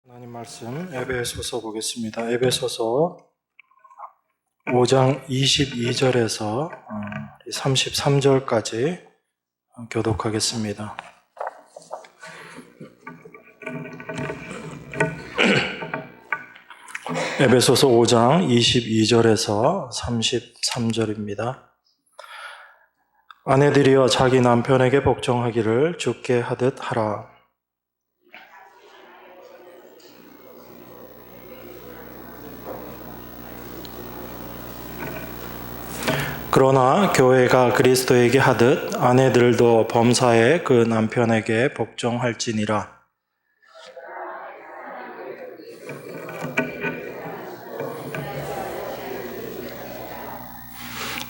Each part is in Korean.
하나님 말씀 에베소서 보겠습니다. 에베소서 5장 22절에서 33절까지 교독하겠습니다. 에베소서 5장 22절에서 33절입니다. 아내들이여 자기 남편에게 복종하기를 주께 하듯 하라. 그러나 교회가 그리스도에게 하듯 아내들도 범사에 그 남편에게 복종할지니라.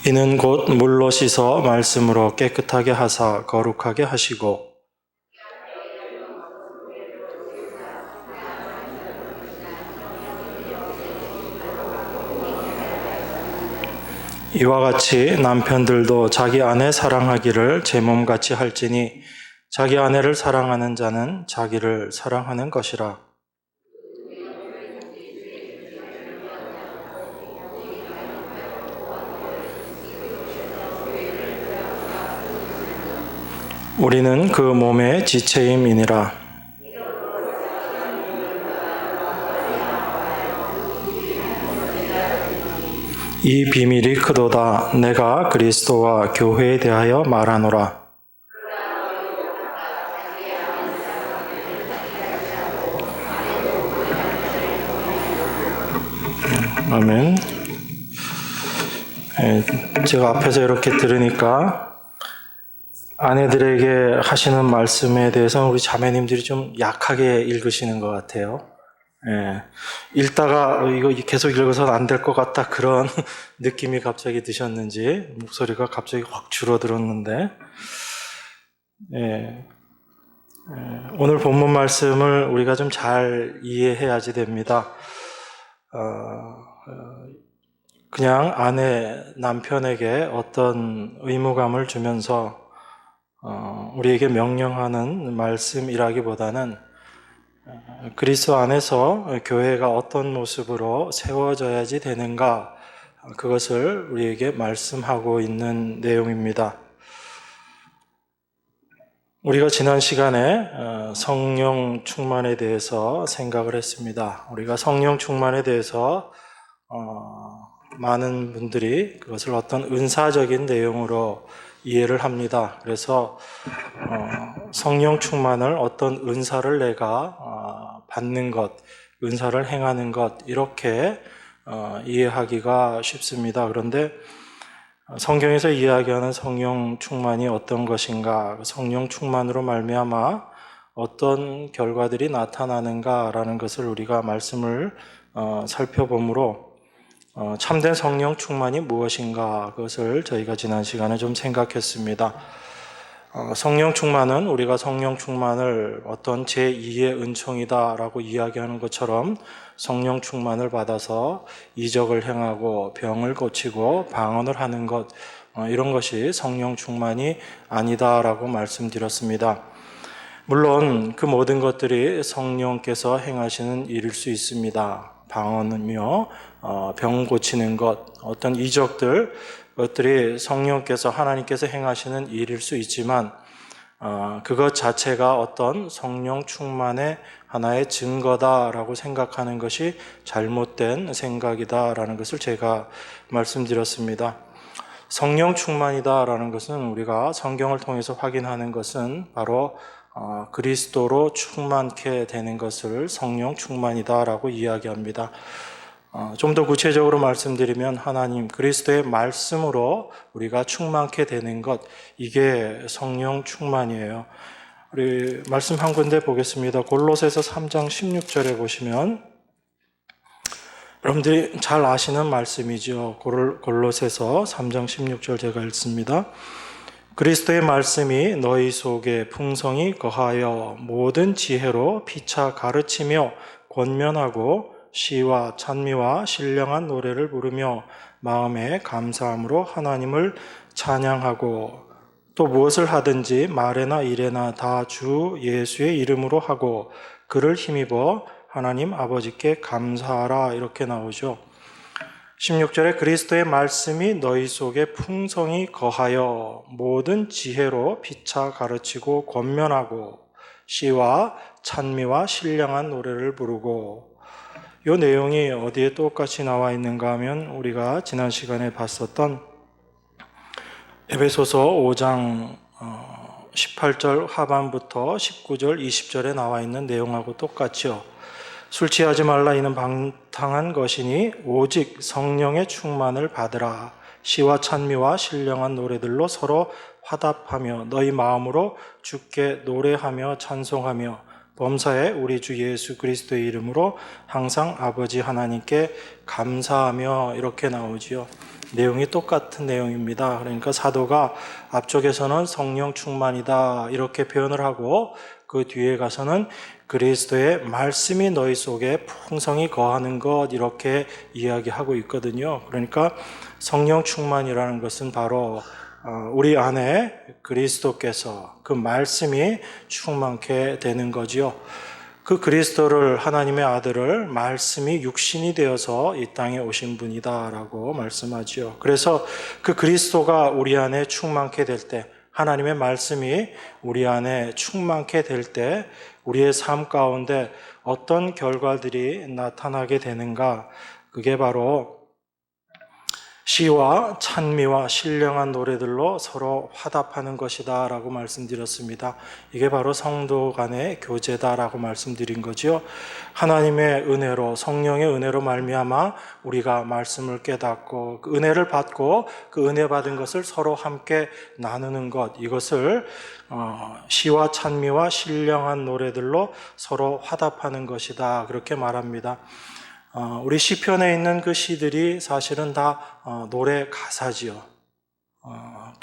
이는 곧 물로 씻어 말씀으로 깨끗하게 하사 거룩하게 하시고 이와 같이 남편들도 자기 아내 사랑하기를 제 몸같이 할지니 자기 아내를 사랑하는 자는 자기를 사랑하는 것이라. 우리는 그 몸의 지체임이니라. 이 비밀이 크도다. 내가 그리스도와 교회에 대하여 말하노라. 아멘. 제가 앞에서 이렇게 들으니까 아내들에게 하시는 말씀에 대해서는 우리 자매님들이 좀 약하게 읽으시는 것 같아요. 읽다가 이거 계속 읽어서는 안 될 것 같다 그런 느낌이 갑자기 드셨는지 목소리가 갑자기 확 줄어들었는데 오늘 본문 말씀을 우리가 좀 잘 이해해야지 됩니다. 그냥 아내, 남편에게 어떤 의무감을 주면서 우리에게 명령하는 말씀이라기보다는 그리스도 안에서 교회가 어떤 모습으로 세워져야지 되는가, 그것을 우리에게 말씀하고 있는 내용입니다. 우리가 지난 시간에 성령 충만에 대해서 생각을 했습니다. 우리가 성령 충만에 대해서 많은 분들이 그것을 어떤 은사적인 내용으로 이해를 합니다. 그래서 성령 충만을 어떤 은사를 내가 받는 것, 은사를 행하는 것 이렇게 이해하기가 쉽습니다. 그런데 성경에서 이야기하는 성령 충만이 어떤 것인가, 성령 충만으로 말미암아 어떤 결과들이 나타나는가라는 것을 우리가 말씀을 살펴보므로 참된 성령 충만이 무엇인가 그것을 저희가 지난 시간에 좀 생각했습니다. 성령 충만은 우리가 성령 충만을 어떤 제2의 은총이다라고 이야기하는 것처럼 성령 충만을 받아서 이적을 행하고 병을 고치고 방언을 하는 것 이런 것이 성령 충만이 아니다라고 말씀드렸습니다. 물론 그 모든 것들이 성령께서 행하시는 일일 수 있습니다. 방언이며 병 고치는 것, 어떤 이적들, 그것들이 성령께서 하나님께서 행하시는 일일 수 있지만 그것 자체가 어떤 성령 충만의 하나의 증거다라고 생각하는 것이 잘못된 생각이다라는 것을 제가 말씀드렸습니다. 성령 충만이다라는 것은 우리가 성경을 통해서 확인하는 것은 바로 그리스도로 충만케 되는 것을 성령 충만이다라고 이야기합니다. 좀 더 구체적으로 말씀드리면 하나님 그리스도의 말씀으로 우리가 충만케 되는 것, 이게 성령 충만이에요. 우리 말씀 한 군데 보겠습니다. 골로새서 3장 16절에 보시면 여러분들이 잘 아시는 말씀이죠. 골로새서 3장 16절 제가 읽습니다. 그리스도의 말씀이 너희 속에 풍성히 거하여 모든 지혜로 피차 가르치며 권면하고 시와 찬미와 신령한 노래를 부르며 마음에 감사함으로 하나님을 찬양하고 또 무엇을 하든지 말에나 일에나 다 주 예수의 이름으로 하고 그를 힘입어 하나님 아버지께 감사하라 이렇게 나오죠. 16절에 그리스도의 말씀이 너희 속에 풍성히 거하여 모든 지혜로 피차 가르치고 권면하고 시와 찬미와 신령한 노래를 부르고, 이 내용이 어디에 똑같이 나와 있는가 하면 우리가 지난 시간에 봤었던 에베소서 5장 18절 하반부터 19절 20절에 나와 있는 내용하고 똑같죠. 술 취하지 말라 이는 방탕한 것이니 오직 성령의 충만을 받으라. 시와 찬미와 신령한 노래들로 서로 화답하며 너희 마음으로 주께 노래하며 찬송하며 범사에 우리 주 예수 그리스도의 이름으로 항상 아버지 하나님께 감사하며 이렇게 나오지요. 내용이 똑같은 내용입니다. 그러니까 사도가 앞쪽에서는 성령 충만이다 이렇게 표현을 하고 그 뒤에 가서는 그리스도의 말씀이 너희 속에 풍성히 거하는 것 이렇게 이야기하고 있거든요. 그러니까 성령 충만이라는 것은 바로 우리 안에 그리스도께서 그 말씀이 충만케 되는 거지요. 그 그리스도를, 하나님의 아들을 말씀이 육신이 되어서 이 땅에 오신 분이다라고 말씀하지요. 그래서 그 그리스도가 우리 안에 충만케 될 때, 하나님의 말씀이 우리 안에 충만케 될 때 우리의 삶 가운데 어떤 결과들이 나타나게 되는가? 그게 바로 시와 찬미와 신령한 노래들로 서로 화답하는 것이다 라고 말씀드렸습니다. 이게 바로 성도 간의 교제다라고 말씀드린 거죠. 하나님의 은혜로, 성령의 은혜로 말미암아 우리가 말씀을 깨닫고 그 은혜를 받고 그 은혜 받은 것을 서로 함께 나누는 것, 이것을 시와 찬미와 신령한 노래들로 서로 화답하는 것이다 그렇게 말합니다. 우리 시편에 있는 그 시들이 사실은 다 노래 가사지요.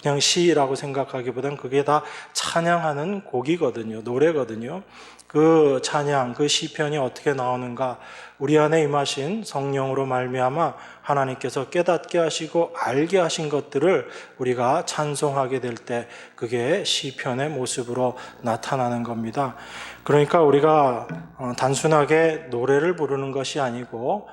그냥 시라고 생각하기보단 그게 다 찬양하는 곡이거든요. 노래거든요. 그 찬양, 그 시편이 어떻게 나오는가? 우리 안에 임하신 성령으로 말미암아 하나님께서 깨닫게 하시고 알게 하신 것들을 우리가 찬송하게 될 때 그게 시편의 모습으로 나타나는 겁니다. 그러니까 우리가 단순하게 노래를 부르는 것이 아니고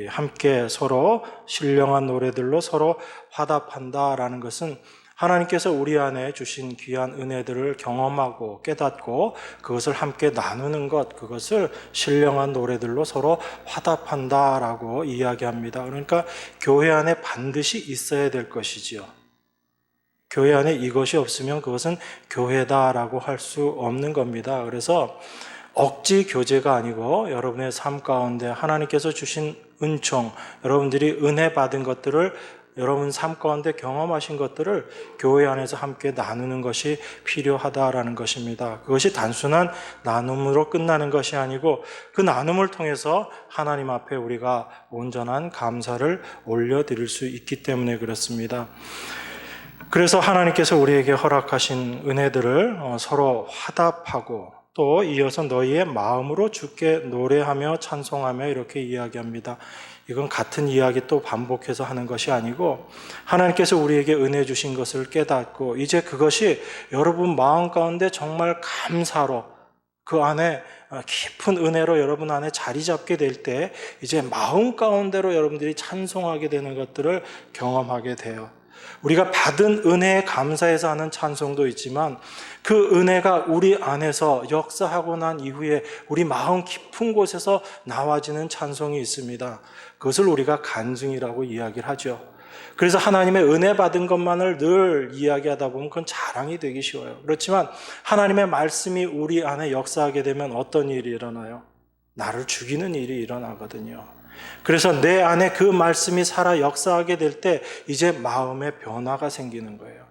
함께 서로 신령한 노래들로 서로 화답한다라는 것은 하나님께서 우리 안에 주신 귀한 은혜들을 경험하고 깨닫고 그것을 함께 나누는 것, 그것을 신령한 노래들로 서로 화답한다라고 이야기합니다. 그러니까 교회 안에 반드시 있어야 될 것이지요. 교회 안에 이것이 없으면 그것은 교회다라고 할 수 없는 겁니다. 그래서 억지 교제가 아니고 여러분의 삶 가운데 하나님께서 주신 은총, 여러분들이 은혜 받은 것들을, 여러분 삶 가운데 경험하신 것들을 교회 안에서 함께 나누는 것이 필요하다라는 것입니다. 그것이 단순한 나눔으로 끝나는 것이 아니고 그 나눔을 통해서 하나님 앞에 우리가 온전한 감사를 올려드릴 수 있기 때문에 그렇습니다. 그래서 하나님께서 우리에게 허락하신 은혜들을 서로 화답하고 또 이어서 너희의 마음으로 주께 노래하며 찬송하며 이렇게 이야기합니다. 이건 같은 이야기 또 반복해서 하는 것이 아니고 하나님께서 우리에게 은혜 주신 것을 깨닫고 이제 그것이 여러분 마음 가운데 정말 감사로 그 안에 깊은 은혜로 여러분 안에 자리 잡게 될 때 이제 마음 가운데로 여러분들이 찬송하게 되는 것들을 경험하게 돼요. 우리가 받은 은혜에 감사해서 하는 찬송도 있지만 그 은혜가 우리 안에서 역사하고 난 이후에 우리 마음 깊은 곳에서 나와지는 찬송이 있습니다. 그것을 우리가 간증이라고 이야기를 하죠. 그래서 하나님의 은혜 받은 것만을 늘 이야기하다 보면 그건 자랑이 되기 쉬워요. 그렇지만 하나님의 말씀이 우리 안에 역사하게 되면 어떤 일이 일어나요? 나를 죽이는 일이 일어나거든요. 그래서 내 안에 그 말씀이 살아 역사하게 될 때 이제 마음의 변화가 생기는 거예요.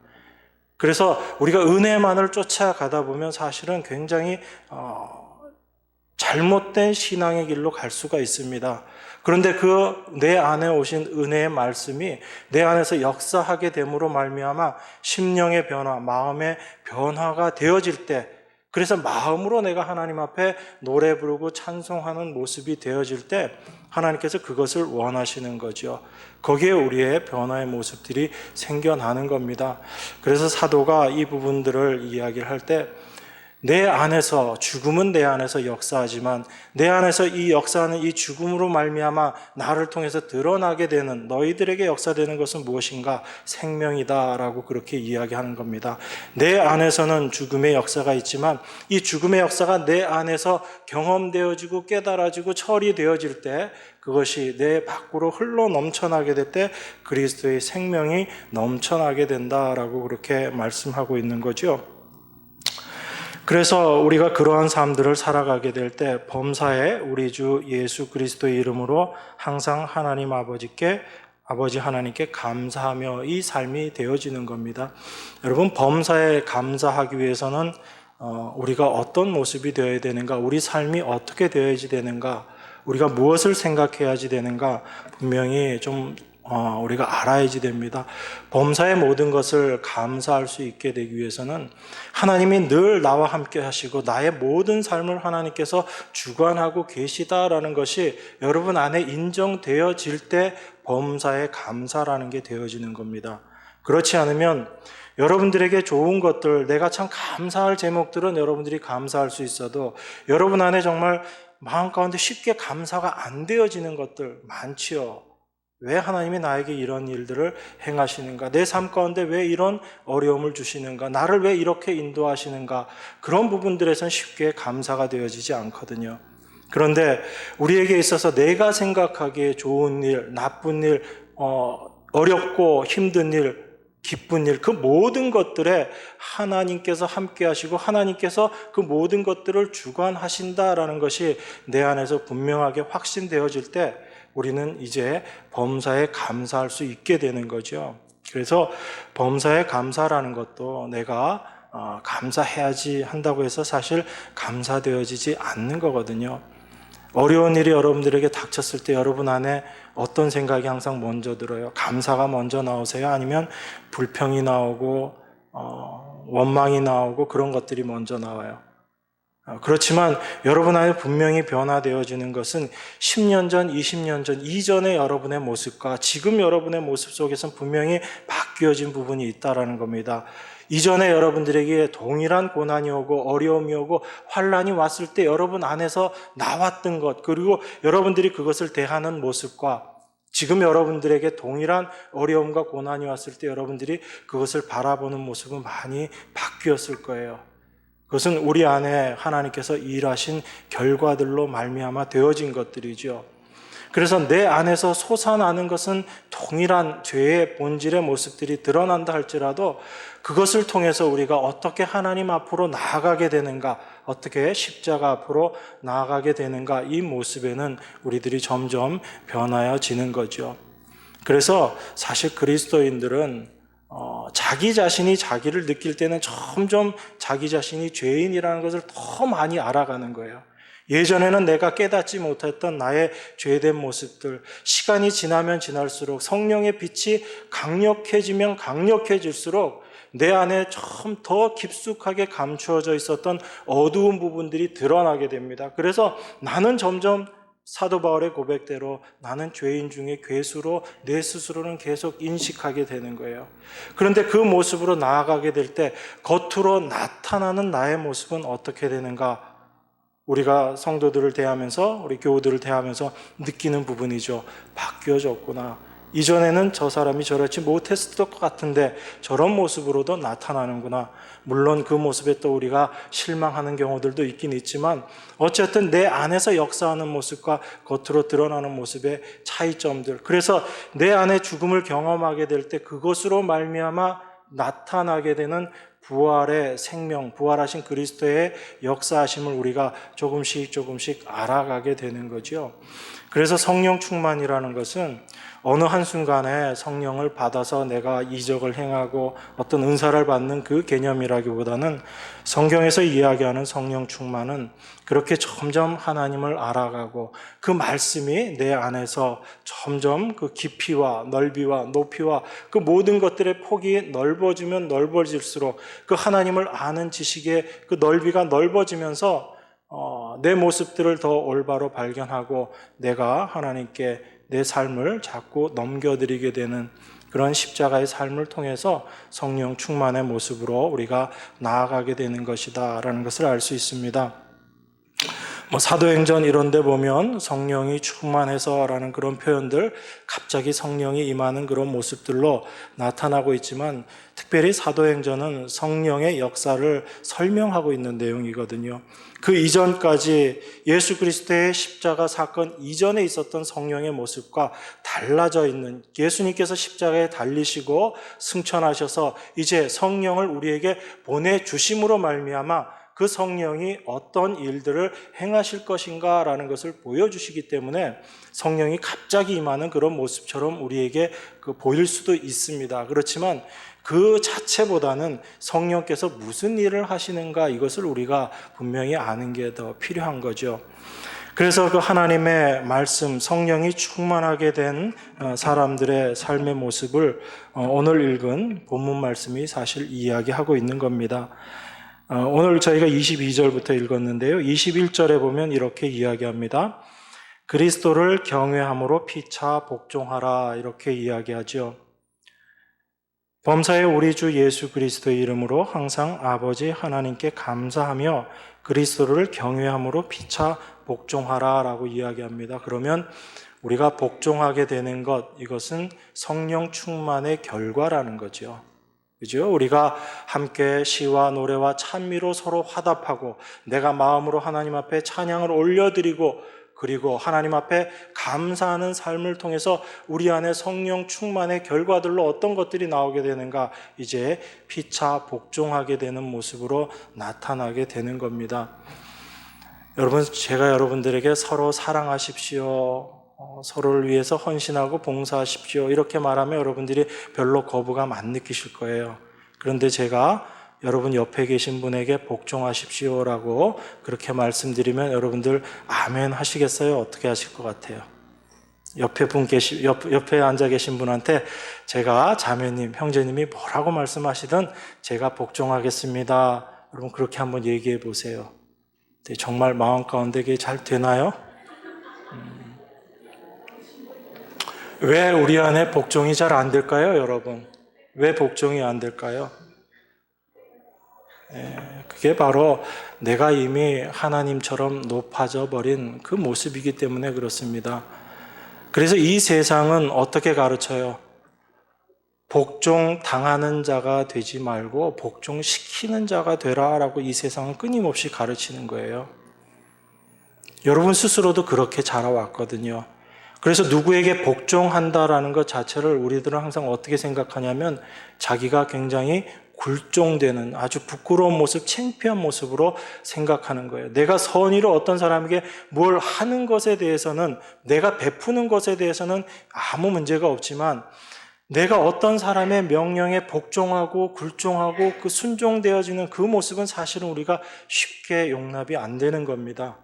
그래서 우리가 은혜만을 쫓아가다 보면 사실은 굉장히 잘못된 신앙의 길로 갈 수가 있습니다. 그런데 그 내 안에 오신 은혜의 말씀이 내 안에서 역사하게 됨으로 말미암아 심령의 변화, 마음의 변화가 되어질 때, 그래서 마음으로 내가 하나님 앞에 노래 부르고 찬송하는 모습이 되어질 때 하나님께서 그것을 원하시는 거죠. 거기에 우리의 변화의 모습들이 생겨나는 겁니다. 그래서 사도가 이 부분들을 이야기를 할 때 내 안에서, 죽음은 내 안에서 역사하지만 내 안에서 이 역사하는 이 죽음으로 말미암아 나를 통해서 드러나게 되는, 너희들에게 역사되는 것은 무엇인가? 생명이다라고 그렇게 이야기하는 겁니다. 내 안에서는 죽음의 역사가 있지만 이 죽음의 역사가 내 안에서 경험되어지고 깨달아지고 처리되어질 때, 그것이 내 밖으로 흘러 넘쳐나게 될 때 그리스도의 생명이 넘쳐나게 된다라고 그렇게 말씀하고 있는 거죠. 그래서 우리가 그러한 삶들을 살아가게 될 때 범사에 우리 주 예수 그리스도의 이름으로 항상 하나님 아버지 하나님께 감사하며 이 삶이 되어지는 겁니다. 여러분, 범사에 감사하기 위해서는 우리가 어떤 모습이 되어야 되는가, 우리 삶이 어떻게 되어야지 되는가, 우리가 무엇을 생각해야지 되는가, 분명히 좀 우리가 알아야지 됩니다. 범사의 모든 것을 감사할 수 있게 되기 위해서는 하나님이 늘 나와 함께 하시고 나의 모든 삶을 하나님께서 주관하고 계시다라는 것이 여러분 안에 인정되어질 때 범사의 감사라는 게 되어지는 겁니다. 그렇지 않으면 여러분들에게 좋은 것들, 내가 참 감사할 제목들은 여러분들이 감사할 수 있어도 여러분 안에 정말 마음 가운데 쉽게 감사가 안 되어지는 것들 많지요. 왜 하나님이 나에게 이런 일들을 행하시는가? 내 삶 가운데 왜 이런 어려움을 주시는가? 나를 왜 이렇게 인도하시는가? 그런 부분들에선 쉽게 감사가 되어지지 않거든요. 그런데 우리에게 있어서 내가 생각하기에 좋은 일, 나쁜 일, 어렵고 힘든 일, 기쁜 일, 그 모든 것들에 하나님께서 함께 하시고 하나님께서 그 모든 것들을 주관하신다라는 것이 내 안에서 분명하게 확신되어질 때 우리는 이제 범사에 감사할 수 있게 되는 거죠. 그래서 범사에 감사라는 것도 내가 감사해야지 한다고 해서 사실 감사되어지지 않는 거거든요. 어려운 일이 여러분들에게 닥쳤을 때 여러분 안에 어떤 생각이 항상 먼저 들어요? 감사가 먼저 나오세요? 아니면 불평이 나오고 원망이 나오고 그런 것들이 먼저 나와요? 그렇지만 여러분 안에 분명히 변화되어지는 것은 10년 전, 20년 전 이전의 여러분의 모습과 지금 여러분의 모습 속에서는 분명히 바뀌어진 부분이 있다는 겁니다. 이전에 여러분들에게 동일한 고난이 오고 어려움이 오고 환난이 왔을 때 여러분 안에서 나왔던 것, 그리고 여러분들이 그것을 대하는 모습과 지금 여러분들에게 동일한 어려움과 고난이 왔을 때 여러분들이 그것을 바라보는 모습은 많이 바뀌었을 거예요. 그것은 우리 안에 하나님께서 일하신 결과들로 말미암아 되어진 것들이죠. 그래서 내 안에서 솟아나는 것은 동일한 죄의 본질의 모습들이 드러난다 할지라도 그것을 통해서 우리가 어떻게 하나님 앞으로 나아가게 되는가, 어떻게 십자가 앞으로 나아가게 되는가, 이 모습에는 우리들이 점점 변하여지는 거죠. 그래서 사실 그리스도인들은 자기 자신이 자기를 느낄 때는 점점 자기 자신이 죄인이라는 것을 더 많이 알아가는 거예요. 예전에는 내가 깨닫지 못했던 나의 죄된 모습들, 시간이 지나면 지날수록 성령의 빛이 강력해지면 강력해질수록 내 안에 좀 더 깊숙하게 감추어져 있었던 어두운 부분들이 드러나게 됩니다. 그래서 나는 점점 사도 바울의 고백대로 나는 죄인 중에 괴수로 내 스스로는 계속 인식하게 되는 거예요. 그런데 그 모습으로 나아가게 될 때 겉으로 나타나는 나의 모습은 어떻게 되는가? 우리가 성도들을 대하면서, 우리 교우들을 대하면서 느끼는 부분이죠. 바뀌어졌구나. 이전에는 저 사람이 저렇지 못했을 것 같은데 저런 모습으로도 나타나는구나. 물론 그 모습에 또 우리가 실망하는 경우들도 있긴 있지만 어쨌든 내 안에서 역사하는 모습과 겉으로 드러나는 모습의 차이점들, 그래서 내 안에 죽음을 경험하게 될 때 그것으로 말미암아 나타나게 되는 부활의 생명, 부활하신 그리스도의 역사하심을 우리가 조금씩 알아가게 되는 거죠. 그래서 성령 충만이라는 것은 어느 한순간에 성령을 받아서 내가 이적을 행하고 어떤 은사를 받는 그 개념이라기보다는 성경에서 이야기하는 성령 충만은 그렇게 점점 하나님을 알아가고 그 말씀이 내 안에서 점점 그 깊이와 넓이와 높이와 그 모든 것들의 폭이 넓어지면 넓어질수록 그 하나님을 아는 지식의 그 넓이가 넓어지면서 내 모습들을 더 올바로 발견하고 내가 하나님께 내 삶을 자꾸 넘겨드리게 되는 그런 십자가의 삶을 통해서 성령 충만의 모습으로 우리가 나아가게 되는 것이다 라는 것을 알 수 있습니다. 사도행전 이런 데 보면 성령이 충만해서라는 그런 표현들, 갑자기 성령이 임하는 그런 모습들로 나타나고 있지만, 특별히 사도행전은 성령의 역사를 설명하고 있는 내용이거든요. 그 이전까지 예수 그리스도의 십자가 사건 이전에 있었던 성령의 모습과 달라져 있는, 예수님께서 십자가에 달리시고 승천하셔서 이제 성령을 우리에게 보내주심으로 말미암아 그 성령이 어떤 일들을 행하실 것인가라는 것을 보여주시기 때문에 성령이 갑자기 임하는 그런 모습처럼 우리에게 보일 수도 있습니다. 그렇지만 그 자체보다는 성령께서 무슨 일을 하시는가, 이것을 우리가 분명히 아는 게 더 필요한 거죠. 그래서 그 하나님의 말씀, 성령이 충만하게 된 사람들의 삶의 모습을 오늘 읽은 본문 말씀이 사실 이야기하고 있는 겁니다. 오늘 저희가 22절부터 읽었는데요. 21절에 보면 이렇게 이야기합니다. 그리스도를 경외함으로 피차 복종하라, 이렇게 이야기하죠. 범사의 우리 주 예수 그리스도의 이름으로 항상 아버지 하나님께 감사하며 그리스도를 경외함으로 피차 복종하라 라고 이야기합니다. 그러면 우리가 복종하게 되는 것, 이것은 성령 충만의 결과라는 거죠. 그죠? 우리가 함께 시와 노래와 찬미로 서로 화답하고 내가 마음으로 하나님 앞에 찬양을 올려드리고 그리고 하나님 앞에 감사하는 삶을 통해서 우리 안에 성령 충만의 결과들로 어떤 것들이 나오게 되는가, 이제 피차 복종하게 되는 모습으로 나타나게 되는 겁니다. 여러분, 제가 여러분들에게 서로 사랑하십시오, 서로를 위해서 헌신하고 봉사하십시오, 이렇게 말하면 여러분들이 별로 거부감 안 느끼실 거예요. 그런데 제가 여러분 옆에 계신 분에게 복종하십시오라고 그렇게 말씀드리면 여러분들 아멘 하시겠어요? 어떻게 하실 것 같아요? 옆에 앉아 계신 분한테 제가 자매님, 형제님이 뭐라고 말씀하시든 제가 복종하겠습니다, 여러분 그렇게 한번 얘기해 보세요. 정말 마음 가운데 그게 잘 되나요? 왜 우리 안에 복종이 잘 안 될까요, 여러분? 왜 복종이 안 될까요? 그게 바로 내가 이미 하나님처럼 높아져 버린 그 모습이기 때문에 그렇습니다. 그래서 이 세상은 어떻게 가르쳐요? 복종 당하는 자가 되지 말고 복종시키는 자가 되라라고 이 세상은 끊임없이 가르치는 거예요. 여러분 스스로도 그렇게 자라왔거든요. 그래서 누구에게 복종한다라는 것 자체를 우리들은 항상 어떻게 생각하냐면 자기가 굉장히 굴종되는 아주 부끄러운 모습, 창피한 모습으로 생각하는 거예요. 내가 선의로 어떤 사람에게 뭘 하는 것에 대해서는, 내가 베푸는 것에 대해서는 아무 문제가 없지만 내가 어떤 사람의 명령에 복종하고 굴종하고 그 순종되어지는 그 모습은 사실은 우리가 쉽게 용납이 안 되는 겁니다.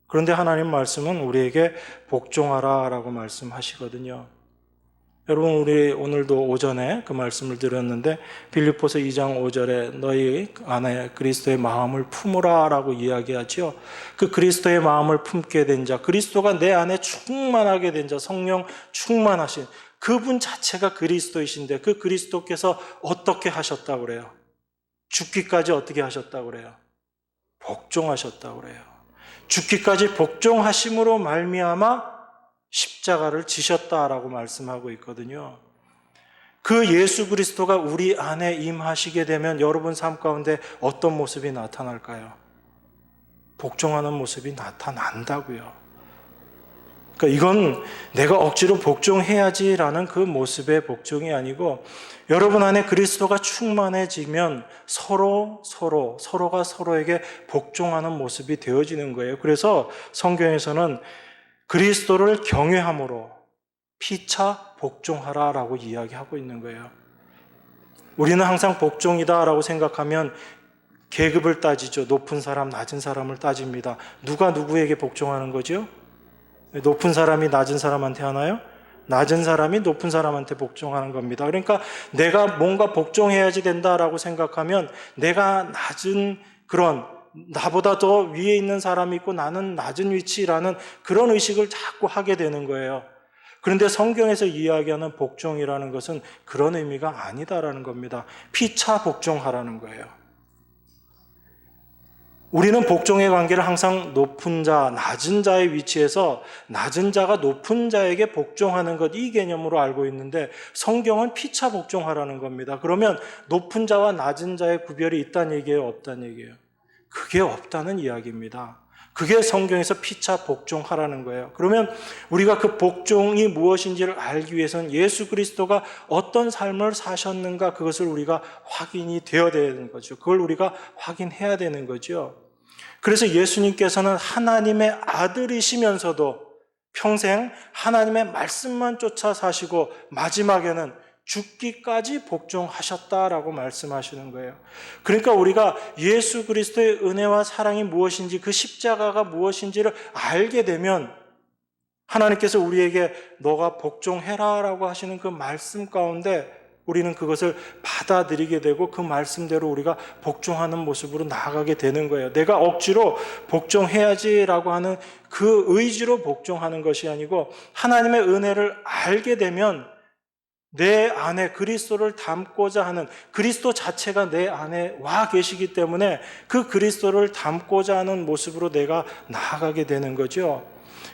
그런데 하나님 말씀은 우리에게 복종하라 라고 말씀하시거든요. 여러분, 우리 오늘도 오전에 그 말씀을 드렸는데 빌립보서 2장 5절에 너희 안에 그리스도의 마음을 품으라 라고 이야기하죠. 그 그리스도의 마음을 품게 된 자, 그리스도가 내 안에 충만하게 된 자, 성령 충만하신 그분 자체가 그리스도이신데 그 그리스도께서 어떻게 하셨다고 그래요? 죽기까지 어떻게 하셨다고 그래요? 복종하셨다고 그래요. 죽기까지 복종하심으로 말미암아 십자가를 지셨다라고 말씀하고 있거든요. 그 예수 그리스도가 우리 안에 임하시게 되면 여러분 삶 가운데 어떤 모습이 나타날까요? 복종하는 모습이 나타난다고요. 그러니까 이건 내가 억지로 복종해야지라는 그 모습의 복종이 아니고 여러분 안에 그리스도가 충만해지면 서로가 서로에게 복종하는 모습이 되어지는 거예요. 그래서 성경에서는 그리스도를 경외함으로 피차 복종하라라고 이야기하고 있는 거예요. 우리는 항상 복종이다라고 생각하면 계급을 따지죠. 높은 사람, 낮은 사람을 따집니다. 누가 누구에게 복종하는 거죠? 높은 사람이 낮은 사람한테 하나요? 낮은 사람이 높은 사람한테 복종하는 겁니다. 그러니까 내가 뭔가 복종해야지 된다라고 생각하면 내가 낮은 그런 나보다 더 위에 있는 사람이 있고 나는 낮은 위치라는 그런 의식을 자꾸 하게 되는 거예요. 그런데 성경에서 이야기하는 복종이라는 것은 그런 의미가 아니다라는 겁니다. 피차 복종하라는 거예요. 우리는 복종의 관계를 항상 높은 자, 낮은 자의 위치에서 낮은 자가 높은 자에게 복종하는 것, 이 개념으로 알고 있는데 성경은 피차 복종하라는 겁니다. 그러면 높은 자와 낮은 자의 구별이 있다는 얘기예요? 없다는 얘기예요? 그게 없다는 이야기입니다. 그게 성경에서 피차 복종하라는 거예요. 그러면 우리가 그 복종이 무엇인지를 알기 위해서는 예수 그리스도가 어떤 삶을 사셨는가, 그것을 우리가 확인이 되어야 되는 거죠. 그걸 우리가 확인해야 되는 거죠. 그래서 예수님께서는 하나님의 아들이시면서도 평생 하나님의 말씀만 쫓아 사시고 마지막에는 죽기까지 복종하셨다라고 말씀하시는 거예요. 그러니까 우리가 예수 그리스도의 은혜와 사랑이 무엇인지, 그 십자가가 무엇인지를 알게 되면 하나님께서 우리에게 너가 복종해라라고 하시는 그 말씀 가운데 우리는 그것을 받아들이게 되고 그 말씀대로 우리가 복종하는 모습으로 나아가게 되는 거예요. 내가 억지로 복종해야지라고 하는 그 의지로 복종하는 것이 아니고 하나님의 은혜를 알게 되면 내 안에 그리스도를 담고자 하는, 그리스도 자체가 내 안에 와 계시기 때문에 그 그리스도를 담고자 하는 모습으로 내가 나아가게 되는 거죠.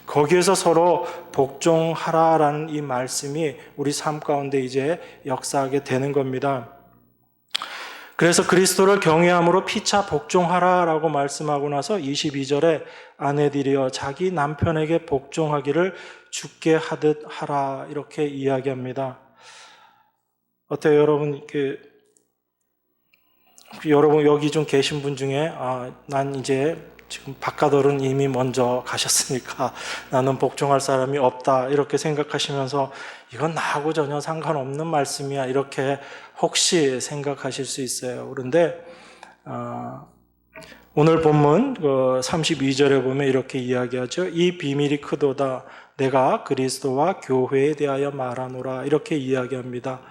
거기에서 서로 복종하라라는 이 말씀이 우리 삶 가운데 이제 역사하게 되는 겁니다. 그래서 그리스도를 경외함으로 피차 복종하라라고 말씀하고 나서 22절에 아내들이여 자기 남편에게 복종하기를 주께 하듯 하라, 이렇게 이야기합니다. 어때요, 여러분? 여러분 여기 좀 계신 분 중에 난 이제 지금 바깥어른 이미 먼저 가셨으니까 나는 복종할 사람이 없다, 이렇게 생각하시면서 이건 나하고 전혀 상관없는 말씀이야, 이렇게 혹시 생각하실 수 있어요. 그런데 오늘 본문 32절에 보면 이렇게 이야기하죠. 이 비밀이 크도다 내가 그리스도와 교회에 대하여 말하노라, 이렇게 이야기합니다.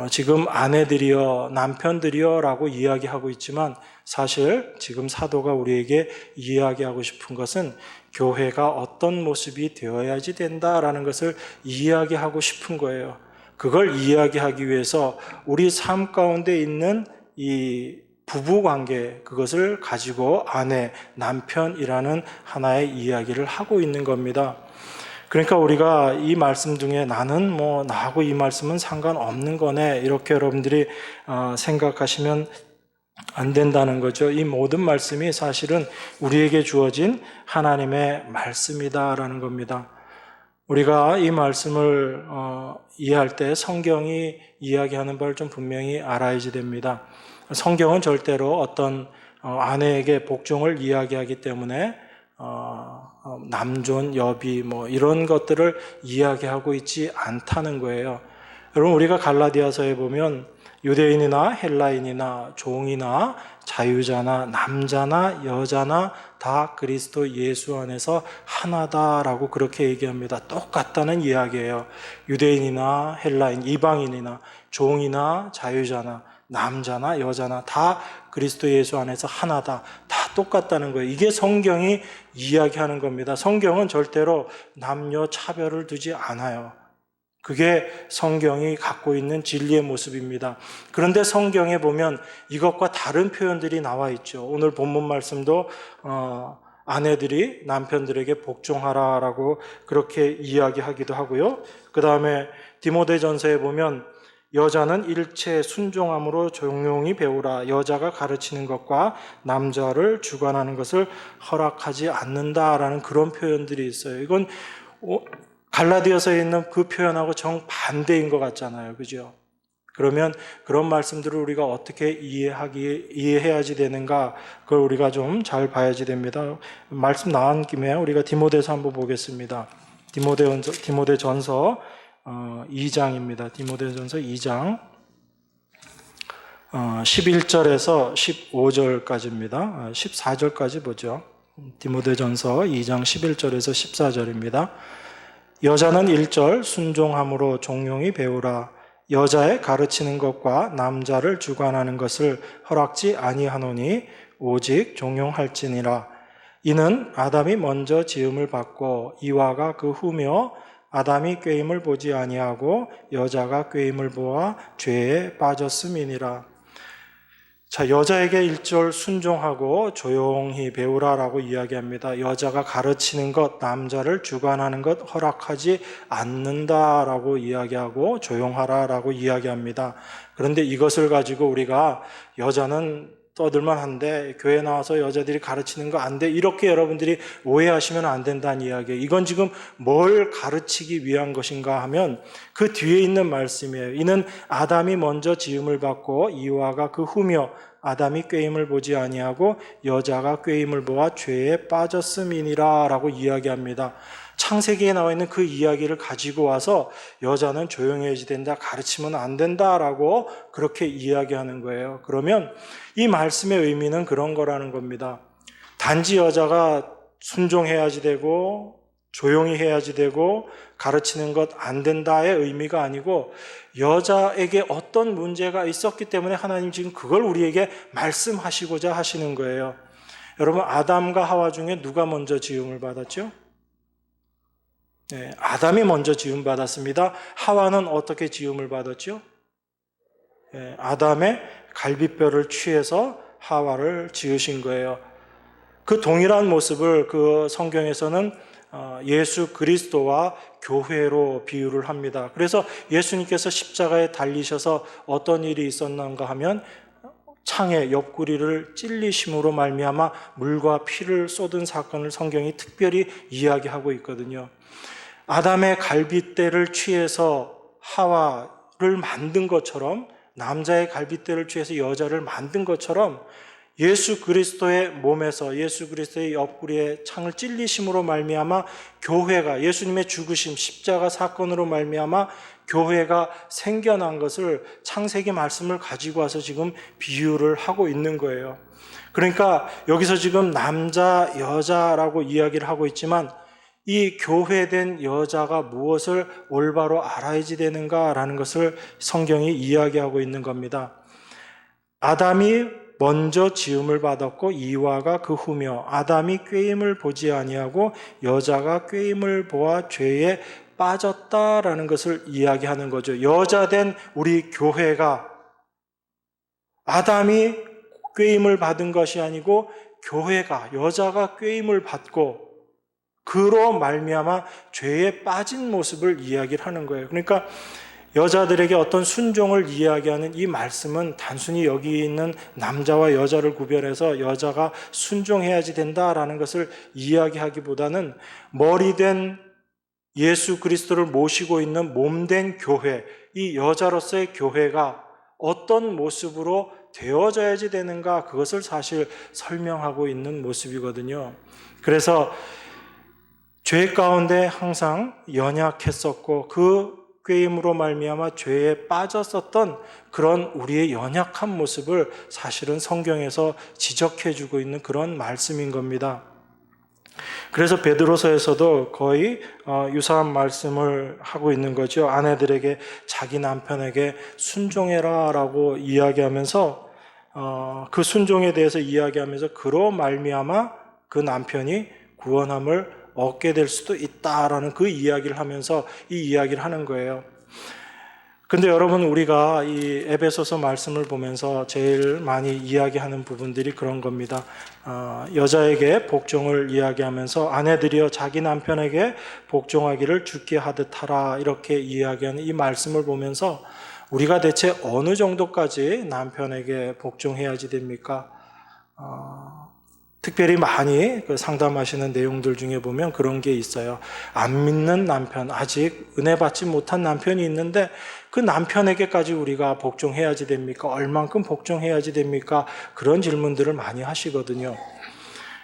지금 아내들이여 남편들이여 라고 이야기하고 있지만 사실 지금 사도가 우리에게 이야기하고 싶은 것은 교회가 어떤 모습이 되어야지 된다라는 것을 이야기하고 싶은 거예요. 그걸 이야기하기 위해서 우리 삶 가운데 있는 이 부부관계, 그것을 가지고 아내, 남편이라는 하나의 이야기를 하고 있는 겁니다. 그러니까 우리가 이 말씀 중에 나는 나하고 이 말씀은 상관없는 거네, 이렇게 여러분들이 생각하시면 안 된다는 거죠. 이 모든 말씀이 사실은 우리에게 주어진 하나님의 말씀이다라는 겁니다. 우리가 이 말씀을 이해할 때 성경이 이야기하는 바를 좀 분명히 알아야지 됩니다. 성경은 절대로 어떤 아내에게 복종을 이야기하기 때문에 남존, 여비 이런 것들을 이야기하고 있지 않다는 거예요. 여러분, 우리가 갈라디아서에 보면 유대인이나 헬라인이나 종이나 자유자나 남자나 여자나 다 그리스도 예수 안에서 하나다라고 그렇게 얘기합니다. 똑같다는 이야기예요. 유대인이나 헬라인, 이방인이나 종이나 자유자나 남자나 여자나 다 그리스도 예수 안에서 하나다, 다 똑같다는 거예요. 이게 성경이 이야기하는 겁니다. 성경은 절대로 남녀 차별을 두지 않아요. 그게 성경이 갖고 있는 진리의 모습입니다. 그런데 성경에 보면 이것과 다른 표현들이 나와 있죠. 오늘 본문 말씀도 아내들이 남편들에게 복종하라라고 그렇게 이야기하기도 하고요. 그 다음에 디모데전서에 보면 여자는 일체 순종함으로 종용히 배우라. 여자가 가르치는 것과 남자를 주관하는 것을 허락하지 않는다라는 그런 표현들이 있어요. 이건 갈라디아서에 있는 그 표현하고 정반대인 것 같잖아요. 그죠? 그러면 그런 말씀들을 우리가 어떻게 이해해야지 되는가, 그걸 우리가 좀 잘 봐야지 됩니다. 말씀 나온 김에 우리가 디모데서 한번 보겠습니다. 디모데전서 2장입니다. 디모데전서 2장 11절에서 15절까지입니다. 14절까지 보죠. 디모데전서 2장 11절에서 14절입니다. 여자는 1절 순종함으로 종용히 배우라. 여자의 가르치는 것과 남자를 주관하는 것을 허락지 아니하노니 오직 종용할지니라. 이는 아담이 먼저 지음을 받고 이와가 그 후며 아담이 꾀임을 보지 아니하고 여자가 꾀임을 보아 죄에 빠졌음이니라. 자, 여자에게 1절 순종하고 조용히 배우라라고 이야기합니다. 여자가 가르치는 것, 남자를 주관하는 것 허락하지 않는다라고 이야기하고 조용하라라고 이야기합니다. 그런데 이것을 가지고 우리가 여자는 떠들만 한데 교회 나와서 여자들이 가르치는 거 안 돼, 이렇게 여러분들이 오해하시면 안 된다는 이야기예요. 이건 지금 뭘 가르치기 위한 것인가 하면 그 뒤에 있는 말씀이에요. 이는 아담이 먼저 지음을 받고 이와가 그 후며 아담이 꾀임을 보지 아니하고 여자가 꾀임을 보아 죄에 빠졌음이니라 라고 이야기합니다. 창세기에 나와 있는 그 이야기를 가지고 와서 여자는 조용해야지 된다, 가르치면 안 된다라고 그렇게 이야기하는 거예요. 그러면 이 말씀의 의미는 그런 거라는 겁니다. 단지 여자가 순종해야지 되고 조용히 해야지 되고 가르치는 것 안 된다의 의미가 아니고, 여자에게 어떤 문제가 있었기 때문에 하나님 지금 그걸 우리에게 말씀하시고자 하시는 거예요. 여러분, 아담과 하와 중에 누가 먼저 지음을 받았죠? 네, 아담이 먼저 지음 받았습니다. 하와는 어떻게 지음을 받았죠? 네, 아담의 갈비뼈를 취해서 하와를 지으신 거예요. 그 동일한 모습을 그 성경에서는 예수 그리스도와 교회로 비유를 합니다. 그래서 예수님께서 십자가에 달리셔서 어떤 일이 있었는가 하면 창에 옆구리를 찔리심으로 말미암아 물과 피를 쏟은 사건을 성경이 특별히 이야기하고 있거든요. 아담의 갈빗대를 취해서 하와를 만든 것처럼, 남자의 갈빗대를 취해서 여자를 만든 것처럼 예수 그리스도의 몸에서, 예수 그리스도의 옆구리에 창을 찔리심으로 말미암아 교회가, 예수님의 죽으심 십자가 사건으로 말미암아 교회가 생겨난 것을 창세기 말씀을 가지고 와서 지금 비유를 하고 있는 거예요. 그러니까 여기서 지금 남자, 여자라고 이야기를 하고 있지만 이 교회된 여자가 무엇을 올바로 알아야지 되는가라는 것을 성경이 이야기하고 있는 겁니다. 아담이 먼저 지음을 받았고 이와가 그 후며 아담이 꾀임을 보지 아니하고 여자가 꾀임을 보아 죄에 빠졌다라는 것을 이야기하는 거죠. 여자된 우리 교회가 아담이 꾀임을 받은 것이 아니고 교회가, 여자가 꾀임을 받고 그로 말미암아 죄에 빠진 모습을 이야기를 하는 거예요. 그러니까 여자들에게 어떤 순종을 이야기하는 이 말씀은 단순히 여기 있는 남자와 여자를 구별해서 여자가 순종해야지 된다라는 것을 이야기하기보다는 머리된 예수 그리스도를 모시고 있는 몸된 교회, 이 여자로서의 교회가 어떤 모습으로 되어져야지 되는가, 그것을 사실 설명하고 있는 모습이거든요. 그래서 죄 가운데 항상 연약했었고 그 꾀임으로 말미암아 죄에 빠졌었던 그런 우리의 연약한 모습을 사실은 성경에서 지적해주고 있는 그런 말씀인 겁니다. 그래서 베드로서에서도 거의 유사한 말씀을 하고 있는 거죠. 아내들에게 자기 남편에게 순종해라 라고 이야기하면서 그 순종에 대해서 이야기하면서 그로 말미암아 그 남편이 구원함을 얻게 될 수도 있다라는 그 이야기를 하면서 이 이야기를 하는 거예요. 근데 여러분, 우리가 이 에베소서 말씀을 보면서 제일 많이 이야기하는 부분들이 그런 겁니다. 여자에게 복종을 이야기하면서 아내들이여 자기 남편에게 복종하기를 주께 하듯 하라, 이렇게 이야기하는 이 말씀을 보면서 우리가 대체 어느 정도까지 남편에게 복종해야지 됩니까? 특별히 많이 상담하시는 내용들 중에 보면 그런 게 있어요. 안 믿는 남편, 아직 은혜 받지 못한 남편이 있는데 그 남편에게까지 우리가 복종해야지 됩니까? 얼만큼 복종해야지 됩니까? 그런 질문들을 많이 하시거든요.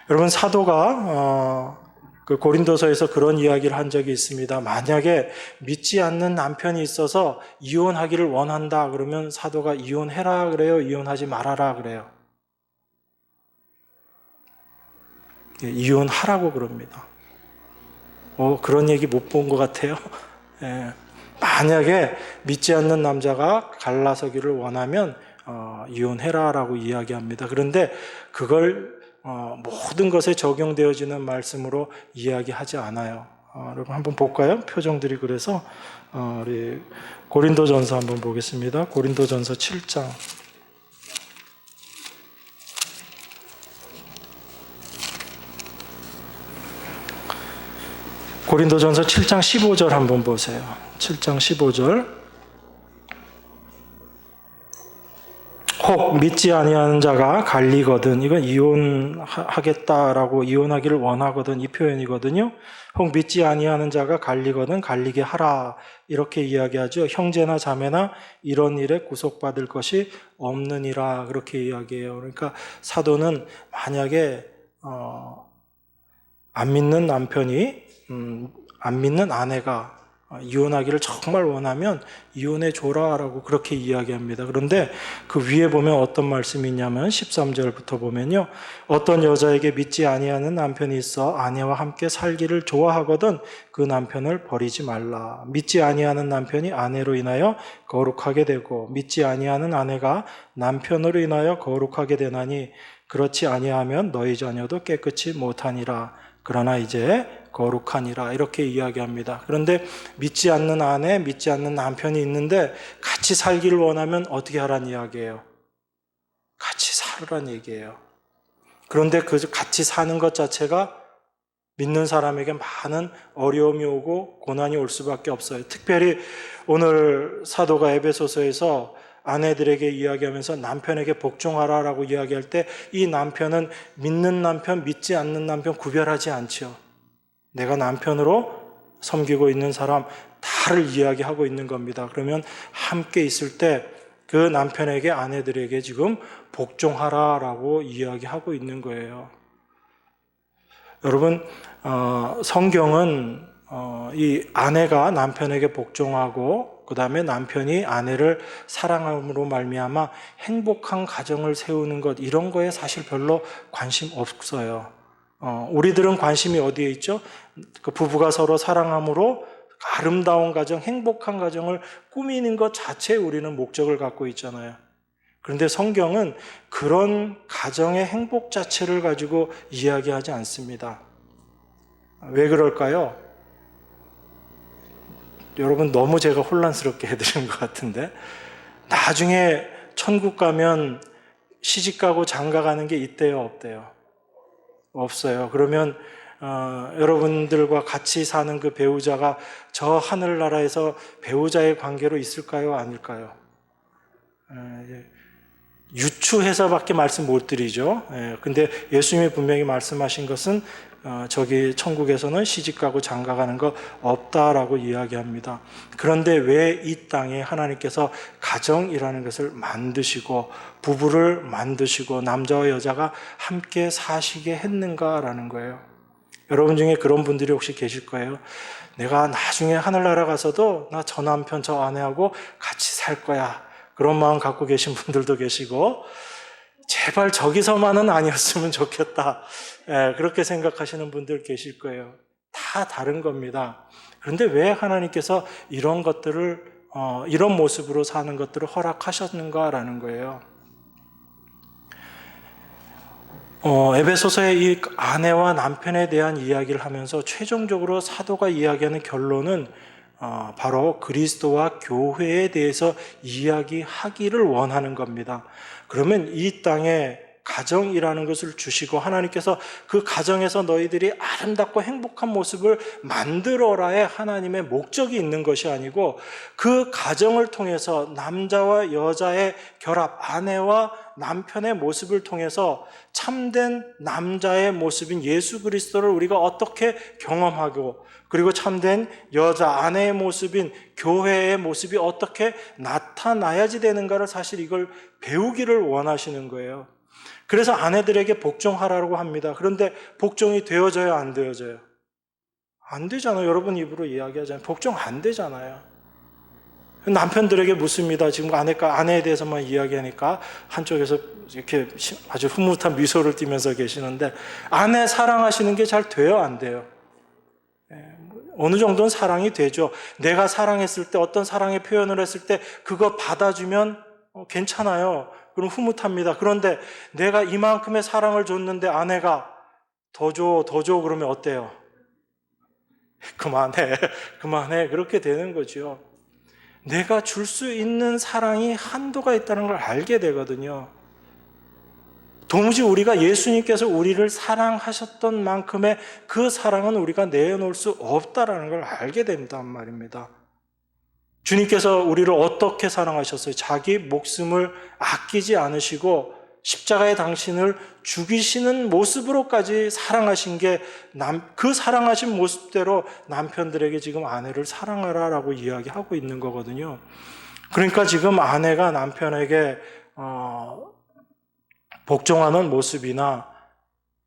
여러분, 사도가 그 고린도서에서 그런 이야기를 한 적이 있습니다. 만약에 믿지 않는 남편이 있어서 이혼하기를 원한다 그러면 사도가 이혼해라 그래요? 이혼하지 말아라 그래요? 이혼하라고 그럽니다. 그런 얘기 못 본 것 같아요. 예. 만약에 믿지 않는 남자가 갈라서기를 원하면 이혼해라라고 이야기합니다. 그런데 그걸 모든 것에 적용되어지는 말씀으로 이야기하지 않아요. 여러분 한번 볼까요? 표정들이 그래서 우리 고린도전서 한번 보겠습니다. 고린도전서 7장. 고린도전서 7장 15절 한번 보세요. 7장 15절. 혹 믿지 아니하는 자가 갈리거든. 이건 이혼하겠다라고, 이혼하기를 원하거든, 이 표현이거든요. 혹 믿지 아니하는 자가 갈리거든 갈리게 하라, 이렇게 이야기하죠. 형제나 자매나 이런 일에 구속받을 것이 없느니라, 그렇게 이야기해요. 그러니까 사도는 만약에 안 믿는 남편이 안 믿는 아내가 이혼하기를 정말 원하면 이혼해 줘라라고 그렇게 이야기합니다. 그런데 그 위에 보면 어떤 말씀이 있냐면 13절부터 보면요, 어떤 여자에게 믿지 아니하는 남편이 있어 아내와 함께 살기를 좋아하거든 그 남편을 버리지 말라. 믿지 아니하는 남편이 아내로 인하여 거룩하게 되고 믿지 아니하는 아내가 남편으로 인하여 거룩하게 되나니 그렇지 아니하면 너희 자녀도 깨끗이 못하니라. 그러나 이제 거룩하니라, 이렇게 이야기합니다. 그런데 믿지 않는 아내, 믿지 않는 남편이 있는데 같이 살기를 원하면 어떻게 하란 이야기예요? 같이 살으란 얘기예요. 그런데 그 같이 사는 것 자체가 믿는 사람에게 많은 어려움이 오고 고난이 올 수밖에 없어요. 특별히 오늘 사도가 에베소서에서 아내들에게 이야기하면서 남편에게 복종하라라고 이야기할 때 이 남편은 믿는 남편, 믿지 않는 남편 구별하지 않죠. 내가 남편으로 섬기고 있는 사람 다를 이야기하고 있는 겁니다. 그러면 함께 있을 때 그 남편에게, 아내들에게 지금 복종하라라고 이야기하고 있는 거예요. 여러분, 성경은 이 아내가 남편에게 복종하고 그 다음에 남편이 아내를 사랑함으로 말미암아 행복한 가정을 세우는 것, 이런 거에 사실 별로 관심 없어요. 우리들은 관심이 어디에 있죠? 그 부부가 서로 사랑함으로 아름다운 가정, 행복한 가정을 꾸미는 것 자체에 우리는 목적을 갖고 있잖아요. 그런데 성경은 그런 가정의 행복 자체를 가지고 이야기하지 않습니다. 왜 그럴까요? 여러분, 너무 제가 혼란스럽게 해드린 것 같은데, 나중에 천국 가면 시집가고 장가가는 게 있대요, 없대요? 없어요. 그러면 여러분들과 같이 사는 그 배우자가 저 하늘나라에서 배우자의 관계로 있을까요, 아닐까요? 유추해서밖에 말씀 못 드리죠. 근데 예수님이 분명히 말씀하신 것은 저기 천국에서는 시집가고 장가가는 거 없다라고 이야기합니다. 그런데 왜 이 땅에 하나님께서 가정이라는 것을 만드시고 부부를 만드시고 남자와 여자가 함께 사시게 했는가라는 거예요. 여러분 중에 그런 분들이 혹시 계실 거예요. 내가 나중에 하늘나라 가서도 나 저 남편 저 아내하고 같이 살 거야, 그런 마음 갖고 계신 분들도 계시고, 제발 저기서만은 아니었으면 좋겠다, 그렇게 생각하시는 분들 계실 거예요. 다 다른 겁니다. 그런데 왜 하나님께서 이런 것들을 이런 모습으로 사는 것들을 허락하셨는가라는 거예요. 에베소서의 이 아내와 남편에 대한 이야기를 하면서 최종적으로 사도가 이야기하는 결론은 바로 그리스도와 교회에 대해서 이야기하기를 원하는 겁니다. 그러면 이 땅에 가정이라는 것을 주시고 하나님께서 그 가정에서 너희들이 아름답고 행복한 모습을 만들어라의 하나님의 목적이 있는 것이 아니고, 그 가정을 통해서 남자와 여자의 결합, 아내와 남편의 모습을 통해서 참된 남자의 모습인 예수 그리스도를 우리가 어떻게 경험하고, 그리고 참된 여자, 아내의 모습인 교회의 모습이 어떻게 나타나야지 되는가를 사실 이걸 배우기를 원하시는 거예요. 그래서 아내들에게 복종하라고 합니다. 그런데 복종이 되어져요, 안 되어져요? 안 되잖아요. 여러분 입으로 이야기하잖아요. 복종 안 되잖아요. 남편들에게 묻습니다. 지금 아내에 대해서만 이야기하니까 한쪽에서 이렇게 아주 흐뭇한 미소를 띠면서 계시는데, 아내 사랑하시는 게 잘 돼요, 안 돼요? 어느 정도는 사랑이 되죠. 내가 사랑했을 때, 어떤 사랑의 표현을 했을 때 그거 받아주면 괜찮아요. 그럼 흐뭇합니다. 그런데 내가 이만큼의 사랑을 줬는데 아내가 더 줘, 더 줘 그러면 어때요? 그만해. 그렇게 되는 거죠. 내가 줄 수 있는 사랑이 한도가 있다는 걸 알게 되거든요. 도무지 우리가 예수님께서 우리를 사랑하셨던 만큼의 그 사랑은 우리가 내어놓을 수 없다는 걸 알게 된단 말입니다. 주님께서 우리를 어떻게 사랑하셨어요? 자기 목숨을 아끼지 않으시고 십자가의 당신을 죽이시는 모습으로까지 사랑하신 게 그 사랑하신 모습대로 남편들에게 지금 아내를 사랑하라라고 이야기하고 있는 거거든요. 그러니까 지금 아내가 남편에게 복종하는 모습이나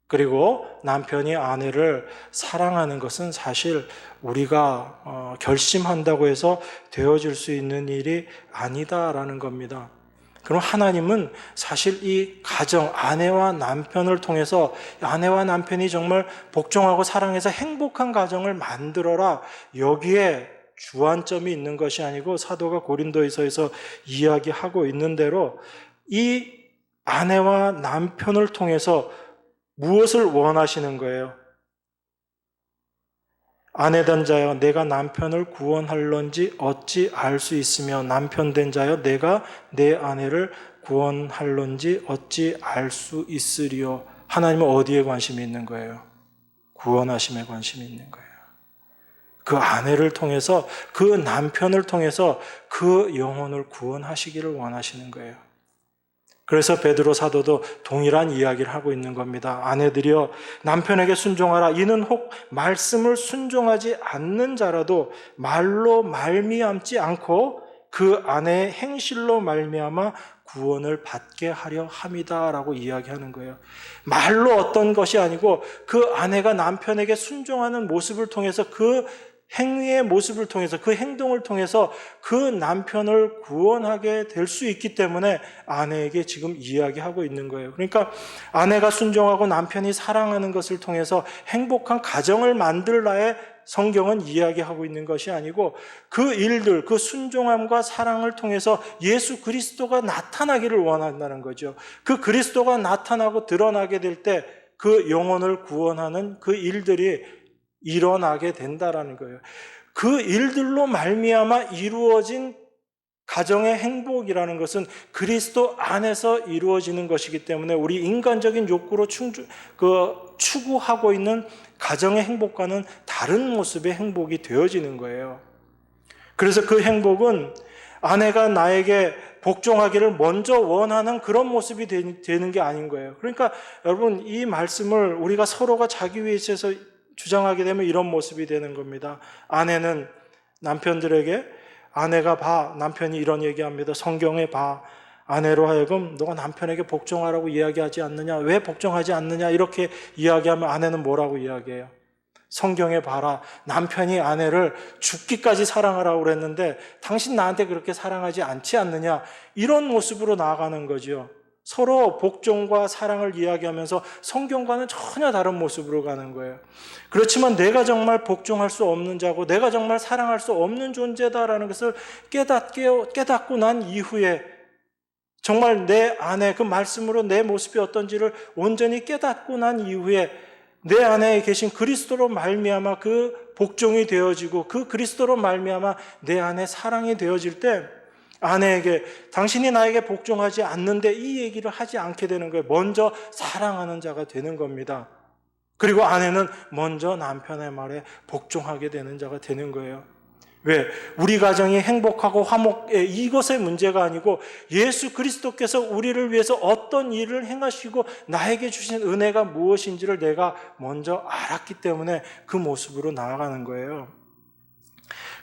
그리고 남편이 아내를 사랑하는 것은 사실 우리가 결심한다고 해서 되어질 수 있는 일이 아니다라는 겁니다. 그럼 하나님은 사실 이 가정, 아내와 남편을 통해서 아내와 남편이 정말 복종하고 사랑해서 행복한 가정을 만들어라, 여기에 주안점이 있는 것이 아니고 사도가 고린도에서 이야기하고 있는 대로 이 아내와 남편을 통해서 무엇을 원하시는 거예요? 아내된 자여 내가 남편을 구원할런지 어찌 알 수 있으며 남편 된 자여 내가 내 아내를 구원할런지 어찌 알 수 있으리요. 하나님은 어디에 관심이 있는 거예요? 구원하심에 관심이 있는 거예요. 그 아내를 통해서, 그 남편을 통해서 그 영혼을 구원하시기를 원하시는 거예요. 그래서 베드로 사도도 동일한 이야기를 하고 있는 겁니다. 아내들이여 남편에게 순종하라. 이는 혹 말씀을 순종하지 않는 자라도 말로 말미암지 않고 그 아내의 행실로 말미암아 구원을 받게 하려 함이다라고 이야기하는 거예요. 말로 어떤 것이 아니고 그 아내가 남편에게 순종하는 모습을 통해서, 그 행위의 모습을 통해서, 그 행동을 통해서 그 남편을 구원하게 될 수 있기 때문에 아내에게 지금 이야기하고 있는 거예요. 그러니까 아내가 순종하고 남편이 사랑하는 것을 통해서 행복한 가정을 만들라에 성경은 이야기하고 있는 것이 아니고, 그 일들, 그 순종함과 사랑을 통해서 예수 그리스도가 나타나기를 원한다는 거죠. 그 그리스도가 나타나고 드러나게 될 때 그 영혼을 구원하는 그 일들이 일어나게 된다라는 거예요. 그 일들로 말미암아 이루어진 가정의 행복이라는 것은 그리스도 안에서 이루어지는 것이기 때문에 우리 인간적인 욕구로 추구하고 있는 가정의 행복과는 다른 모습의 행복이 되어지는 거예요. 그래서 그 행복은 아내가 나에게 복종하기를 먼저 원하는 그런 모습이 되는 게 아닌 거예요. 그러니까 여러분, 이 말씀을 우리가 서로가 자기 위해서 주장하게 되면 이런 모습이 되는 겁니다. 아내는 남편들에게, 아내가 봐, 남편이 이런 얘기합니다. 성경에 봐, 아내로 하여금 너가 남편에게 복종하라고 이야기하지 않느냐, 왜 복종하지 않느냐, 이렇게 이야기하면 아내는 뭐라고 이야기해요? 성경에 봐라, 남편이 아내를 죽기까지 사랑하라고 그랬는데 당신 나한테 그렇게 사랑하지 않지 않느냐, 이런 모습으로 나아가는 거죠. 서로 복종과 사랑을 이야기하면서 성경과는 전혀 다른 모습으로 가는 거예요. 그렇지만 내가 정말 복종할 수 없는 자고 내가 정말 사랑할 수 없는 존재다라는 것을 깨닫고 난 이후에, 정말 내 안에 그 말씀으로 내 모습이 어떤지를 온전히 깨닫고 난 이후에 내 안에 계신 그리스도로 말미암아 그 복종이 되어지고 그 그리스도로 말미암아 내 안에 사랑이 되어질 때 아내에게 당신이 나에게 복종하지 않는데 이 얘기를 하지 않게 되는 거예요. 먼저 사랑하는 자가 되는 겁니다. 그리고 아내는 먼저 남편의 말에 복종하게 되는 자가 되는 거예요. 왜? 우리 가정이 행복하고 화목해, 이것의 문제가 아니고 예수 그리스도께서 우리를 위해서 어떤 일을 행하시고 나에게 주신 은혜가 무엇인지를 내가 먼저 알았기 때문에 그 모습으로 나아가는 거예요.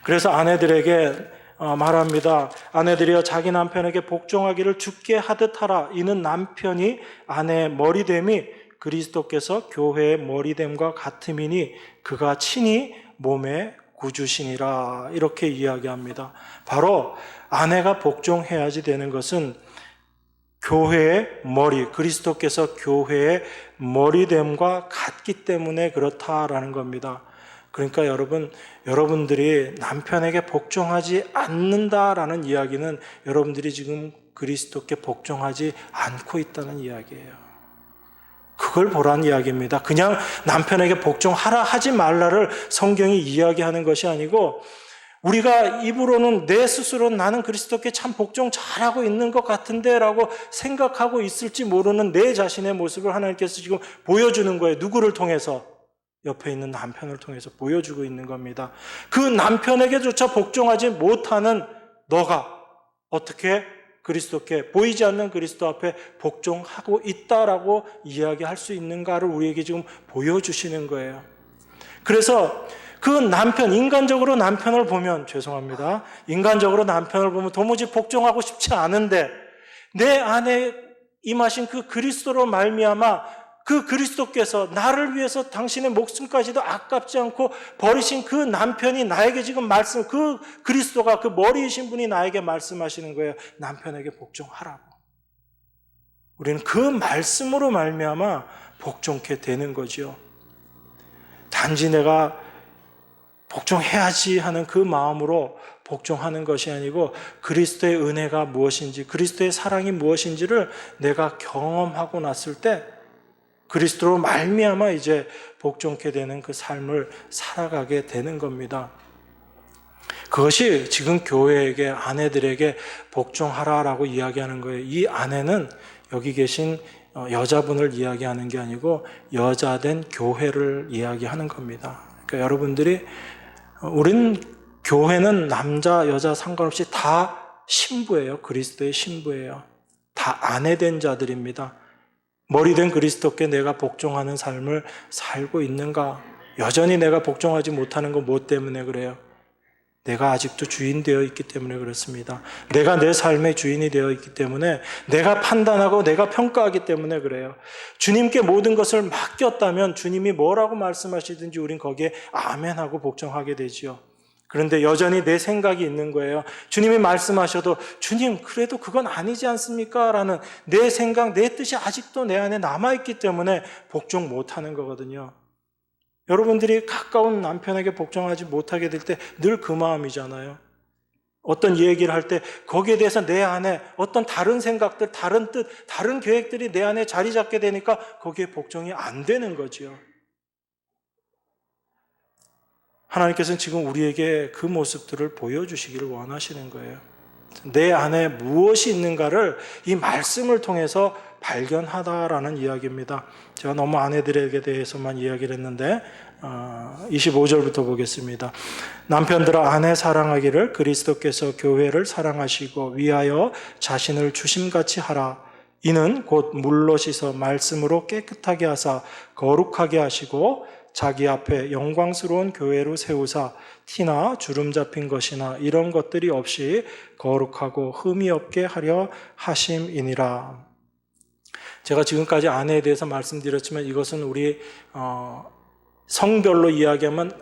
그래서 아내들에게 말합니다. 아내들이여 자기 남편에게 복종하기를 주께 하듯 하라. 이는 남편이 아내의 머리됨이 그리스도께서 교회의 머리됨과 같음이니 그가 친히 몸의 구주시니라. 이렇게 이야기합니다. 바로 아내가 복종해야지 되는 것은 교회의 머리, 그리스도께서 교회의 머리됨과 같기 때문에 그렇다라는 겁니다. 그러니까 여러분들이 남편에게 복종하지 않는다라는 이야기는 여러분들이 지금 그리스도께 복종하지 않고 있다는 이야기예요. 그걸 보라는 이야기입니다. 그냥 남편에게 복종하라 하지 말라를 성경이 이야기하는 것이 아니고, 우리가 입으로는 내 스스로 나는 그리스도께 참 복종 잘하고 있는 것 같은데 라고 생각하고 있을지 모르는 내 자신의 모습을 하나님께서 지금 보여주는 거예요. 누구를 통해서? 옆에 있는 남편을 통해서 보여주고 있는 겁니다. 그 남편에게조차 복종하지 못하는 너가 어떻게 그리스도께, 보이지 않는 그리스도 앞에 복종하고 있다라고 이야기할 수 있는가를 우리에게 지금 보여주시는 거예요. 그래서 그 남편, 인간적으로 남편을 보면, 죄송합니다, 인간적으로 남편을 보면 도무지 복종하고 싶지 않은데, 내 안에 임하신 그 그리스도로 말미암아 그 그리스도께서 나를 위해서 당신의 목숨까지도 아깝지 않고 버리신 그 남편이 나에게 지금 그 그리스도가, 그 머리이신 분이 나에게 말씀하시는 거예요. 남편에게 복종하라고. 우리는 그 말씀으로 말미암아 복종케 되는 거죠. 단지 내가 복종해야지 하는 그 마음으로 복종하는 것이 아니고, 그리스도의 은혜가 무엇인지, 그리스도의 사랑이 무엇인지를 내가 경험하고 났을 때 그리스도로 말미암아 이제 복종케 되는 그 삶을 살아가게 되는 겁니다. 그것이 지금 교회에게, 아내들에게 복종하라라고 이야기하는 거예요. 이 아내는 여기 계신 여자분을 이야기하는 게 아니고 여자된 교회를 이야기하는 겁니다. 그러니까 여러분들이, 우린 교회는 남자 여자 상관없이 다 신부예요. 그리스도의 신부예요. 다 아내된 자들입니다. 머리된 그리스도께 내가 복종하는 삶을 살고 있는가? 여전히 내가 복종하지 못하는 건 뭐 때문에 그래요? 내가 아직도 주인 되어 있기 때문에 그렇습니다. 내가 내 삶의 주인이 되어 있기 때문에, 내가 판단하고 내가 평가하기 때문에 그래요. 주님께 모든 것을 맡겼다면 주님이 뭐라고 말씀하시든지 우린 거기에 아멘하고 복종하게 되지요. 그런데 여전히 내 생각이 있는 거예요. 주님이 말씀하셔도 주님 그래도 그건 아니지 않습니까? 라는 내 생각, 내 뜻이 아직도 내 안에 남아있기 때문에 복종 못하는 거거든요. 여러분들이 가까운 남편에게 복종하지 못하게 될 때 늘 그 마음이잖아요. 어떤 얘기를 할 때 거기에 대해서 내 안에 어떤 다른 생각들, 다른 뜻, 다른 계획들이 내 안에 자리 잡게 되니까 거기에 복종이 안 되는 거지요. 하나님께서는 지금 우리에게 그 모습들을 보여주시기를 원하시는 거예요. 내 안에 무엇이 있는가를 이 말씀을 통해서 발견하다라는 이야기입니다. 제가 너무 아내들에게 대해서만 이야기를 했는데 25절부터 보겠습니다. 남편들아, 아내 사랑하기를 그리스도께서 교회를 사랑하시고 위하여 자신을 주심같이 하라. 이는 곧 물로 씻어 말씀으로 깨끗하게 하사 거룩하게 하시고 자기 앞에 영광스러운 교회로 세우사 티나 주름 잡힌 것이나 이런 것들이 없이 거룩하고 흠이 없게 하려 하심이니라. 제가 지금까지 아내에 대해서 말씀드렸지만 이것은 우리 성별로 이야기하면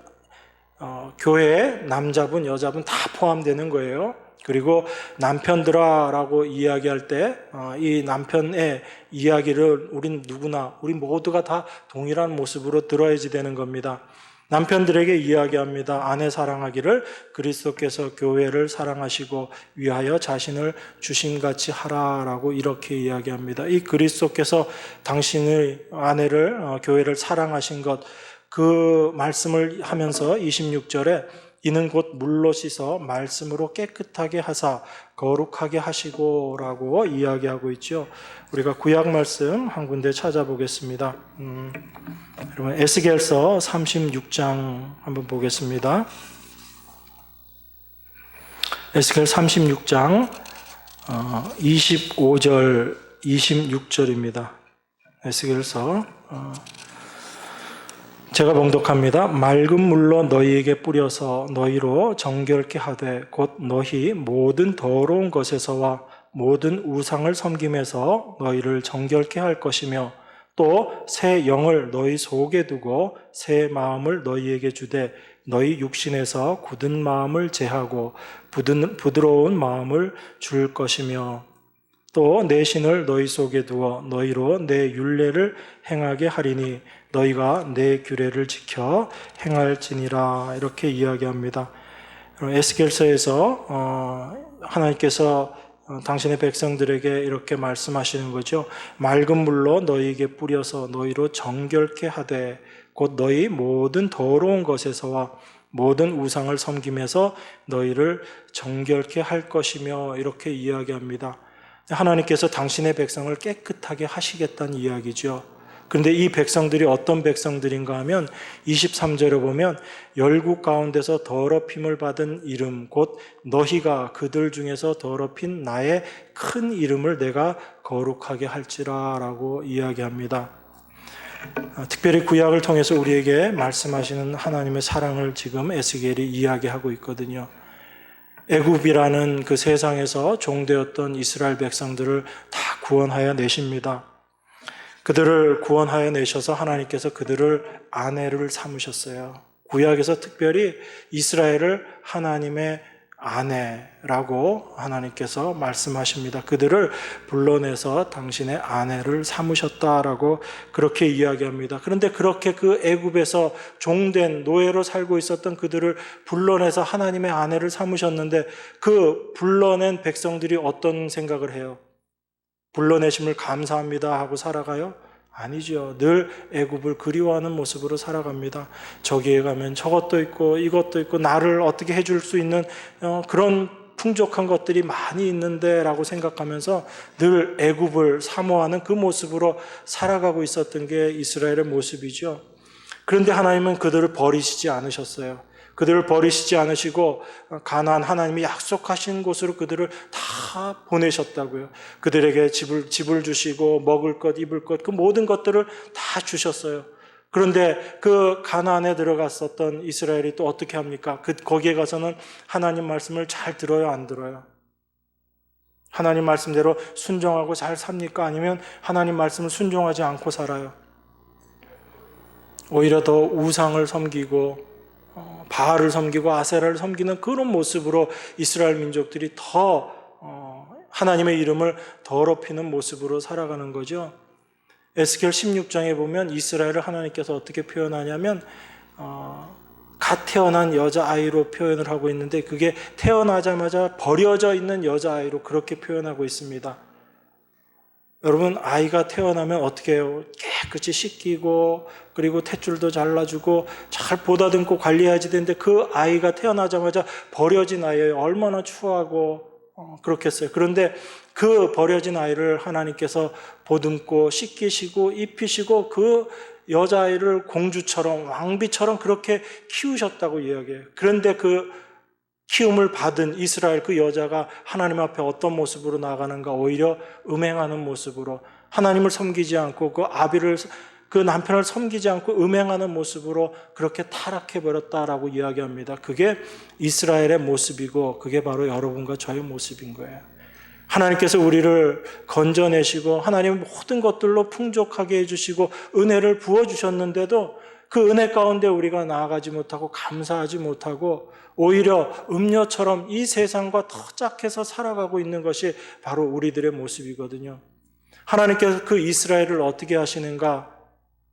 교회에 남자분, 여자분 다 포함되는 거예요. 그리고 남편들아라고 이야기할 때 이 남편의 이야기를 우리 모두가 다 동일한 모습으로 들어야지 되는 겁니다. 남편들에게 이야기합니다. 아내 사랑하기를 그리스도께서 교회를 사랑하시고 위하여 자신을 주심같이 하라라고 이렇게 이야기합니다. 이 그리스도께서 당신의 아내를, 교회를 사랑하신 것, 그 말씀을 하면서 26절에 이는 곧 물로 씻어 말씀으로 깨끗하게 하사 거룩하게 하시고 라고 이야기하고 있죠. 우리가 구약 말씀 한 군데 찾아보겠습니다. 여러분 에스겔서 36장 한번 보겠습니다. 에스겔 36장 25절 26절입니다. 에스겔서 제가 봉독합니다. 맑은 물로 너희에게 뿌려서 너희로 정결케 하되 곧 너희 모든 더러운 것에서와 모든 우상을 섬김에서 너희를 정결케 할 것이며 또 새 영을 너희 속에 두고 새 마음을 너희에게 주되 너희 육신에서 굳은 마음을 제하고 부드러운 마음을 줄 것이며 또 내 신을 너희 속에 두어 너희로 내 율례를 행하게 하리니 너희가 내 규례를 지켜 행할지니라. 이렇게 이야기합니다. 에스겔서에서 하나님께서 당신의 백성들에게 이렇게 말씀하시는 거죠. 맑은 물로 너희에게 뿌려서 너희로 정결케 하되 곧 너희 모든 더러운 것에서와 모든 우상을 섬김에서 너희를 정결케 할 것이며 이렇게 이야기합니다. 하나님께서 당신의 백성을 깨끗하게 하시겠다는 이야기죠. 그런데 이 백성들이 어떤 백성들인가 하면 23절에 보면 열국 가운데서 더럽힘을 받은 이름 곧 너희가 그들 중에서 더럽힌 나의 큰 이름을 내가 거룩하게 할지라 라고 이야기합니다. 특별히 구약을 통해서 우리에게 말씀하시는 하나님의 사랑을 지금 에스겔이 이야기하고 있거든요. 애굽이라는 그 세상에서 종되었던 이스라엘 백성들을 다 구원하여 내십니다. 그들을 구원하여 내셔서 하나님께서 그들을 아내를 삼으셨어요. 구약에서 특별히 이스라엘을 하나님의 아내라고 하나님께서 말씀하십니다. 그들을 불러내서 당신의 아내를 삼으셨다라고 그렇게 이야기합니다. 그런데 그렇게 그 애굽에서 종된 노예로 살고 있었던 그들을 불러내서 하나님의 아내를 삼으셨는데 그 불러낸 백성들이 어떤 생각을 해요? 불러내심을 감사합니다 하고 살아가요? 아니죠. 늘 애굽을 그리워하는 모습으로 살아갑니다. 저기에 가면 저것도 있고 이것도 있고 나를 어떻게 해줄 수 있는 그런 풍족한 것들이 많이 있는데 라고 생각하면서 늘 애굽을 사모하는 그 모습으로 살아가고 있었던 게 이스라엘의 모습이죠. 그런데 하나님은 그들을 버리시지 않으셨어요. 그들을 버리시지 않으시고 가나안 하나님이 약속하신 곳으로 그들을 다 보내셨다고요. 그들에게 집을 주시고 먹을 것, 입을 것, 그 모든 것들을 다 주셨어요. 그런데 그 가나안에 들어갔었던 이스라엘이 또 어떻게 합니까? 거기에 가서는 하나님 말씀을 잘 들어요, 안 들어요? 하나님 말씀대로 순종하고 잘 삽니까? 아니면 하나님 말씀을 순종하지 않고 살아요? 오히려 더 우상을 섬기고 바알을 섬기고 아세라를 섬기는 그런 모습으로 이스라엘 민족들이 더 하나님의 이름을 더럽히는 모습으로 살아가는 거죠. 에스겔 16장에 보면 이스라엘을 하나님께서 어떻게 표현하냐면 갓 태어난 여자아이로 표현을 하고 있는데 그게 태어나자마자 버려져 있는 여자아이로 그렇게 표현하고 있습니다. 여러분, 아이가 태어나면 어떻게 해요? 깨끗이 씻기고 그리고 탯줄도 잘라주고 잘 보다듬고 관리해야지 되는데 그 아이가 태어나자마자 버려진 아이예요. 얼마나 추하고 그렇겠어요. 그런데 그 버려진 아이를 하나님께서 보듬고 씻기시고 입히시고 그 여자아이를 공주처럼 왕비처럼 그렇게 키우셨다고 이야기해요. 그런데 그 키움을 받은 이스라엘 그 여자가 하나님 앞에 어떤 모습으로 나가는가? 오히려 음행하는 모습으로 하나님을 섬기지 않고 그 남편을 섬기지 않고 음행하는 모습으로 그렇게 타락해버렸다라고 이야기합니다. 그게 이스라엘의 모습이고 그게 바로 여러분과 저의 모습인 거예요. 하나님께서 우리를 건져내시고 하나님의 모든 것들로 풍족하게 해주시고 은혜를 부어주셨는데도 그 은혜 가운데 우리가 나아가지 못하고 감사하지 못하고 오히려 음료처럼 이 세상과 더 짝해서 살아가고 있는 것이 바로 우리들의 모습이거든요. 하나님께서 그 이스라엘을 어떻게 하시는가?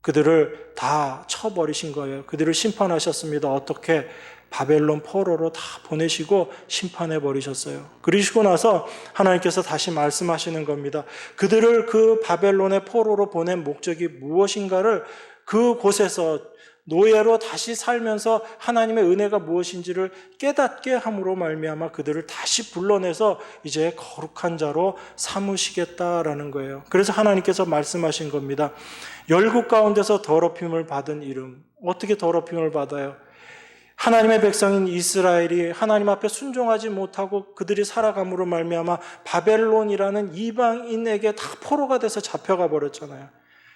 그들을 다 쳐버리신 거예요. 그들을 심판하셨습니다. 어떻게? 바벨론 포로로 다 보내시고 심판해 버리셨어요. 그러시고 나서 하나님께서 다시 말씀하시는 겁니다. 그들을 그 바벨론의 포로로 보낸 목적이 무엇인가를 그곳에서 노예로 다시 살면서 하나님의 은혜가 무엇인지를 깨닫게 함으로 말미암아 그들을 다시 불러내서 이제 거룩한 자로 삼으시겠다라는 거예요. 그래서 하나님께서 말씀하신 겁니다. 열국 가운데서 더럽힘을 받은 이름. 어떻게 더럽힘을 받아요? 하나님의 백성인 이스라엘이 하나님 앞에 순종하지 못하고 그들이 살아감으로 말미암아 바벨론이라는 이방인에게 다 포로가 돼서 잡혀가 버렸잖아요.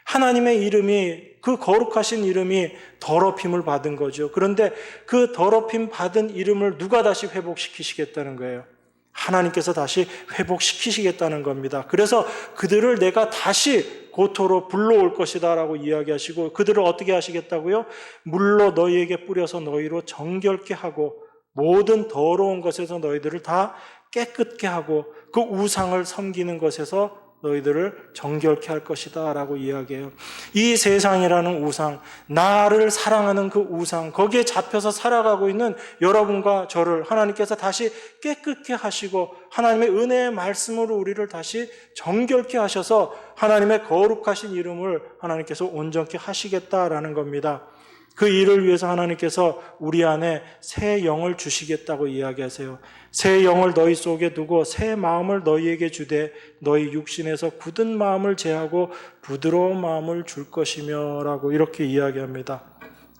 하나님의 이름이, 그 거룩하신 이름이 더럽힘을 받은 거죠. 그런데 그 더럽힘 받은 이름을 누가 다시 회복시키시겠다는 거예요? 하나님께서 다시 회복시키시겠다는 겁니다. 그래서 그들을 내가 다시 고토로 불러올 것이다 라고 이야기하시고 그들을 어떻게 하시겠다고요? 물로 너희에게 뿌려서 너희로 정결케 하고 모든 더러운 것에서 너희들을 다 깨끗게 하고 그 우상을 섬기는 것에서 너희들을 정결케 할 것이다 라고 이야기해요. 이 세상이라는 우상, 나를 사랑하는 그 우상, 거기에 잡혀서 살아가고 있는 여러분과 저를 하나님께서 다시 깨끗게 하시고 하나님의 은혜의 말씀으로 우리를 다시 정결케 하셔서 하나님의 거룩하신 이름을 하나님께서 온전케 하시겠다라는 겁니다. 그 일을 위해서 하나님께서 우리 안에 새 영을 주시겠다고 이야기하세요. 새 영을 너희 속에 두고 새 마음을 너희에게 주되 너희 육신에서 굳은 마음을 제하고 부드러운 마음을 줄 것이며 라고 이렇게 이야기합니다.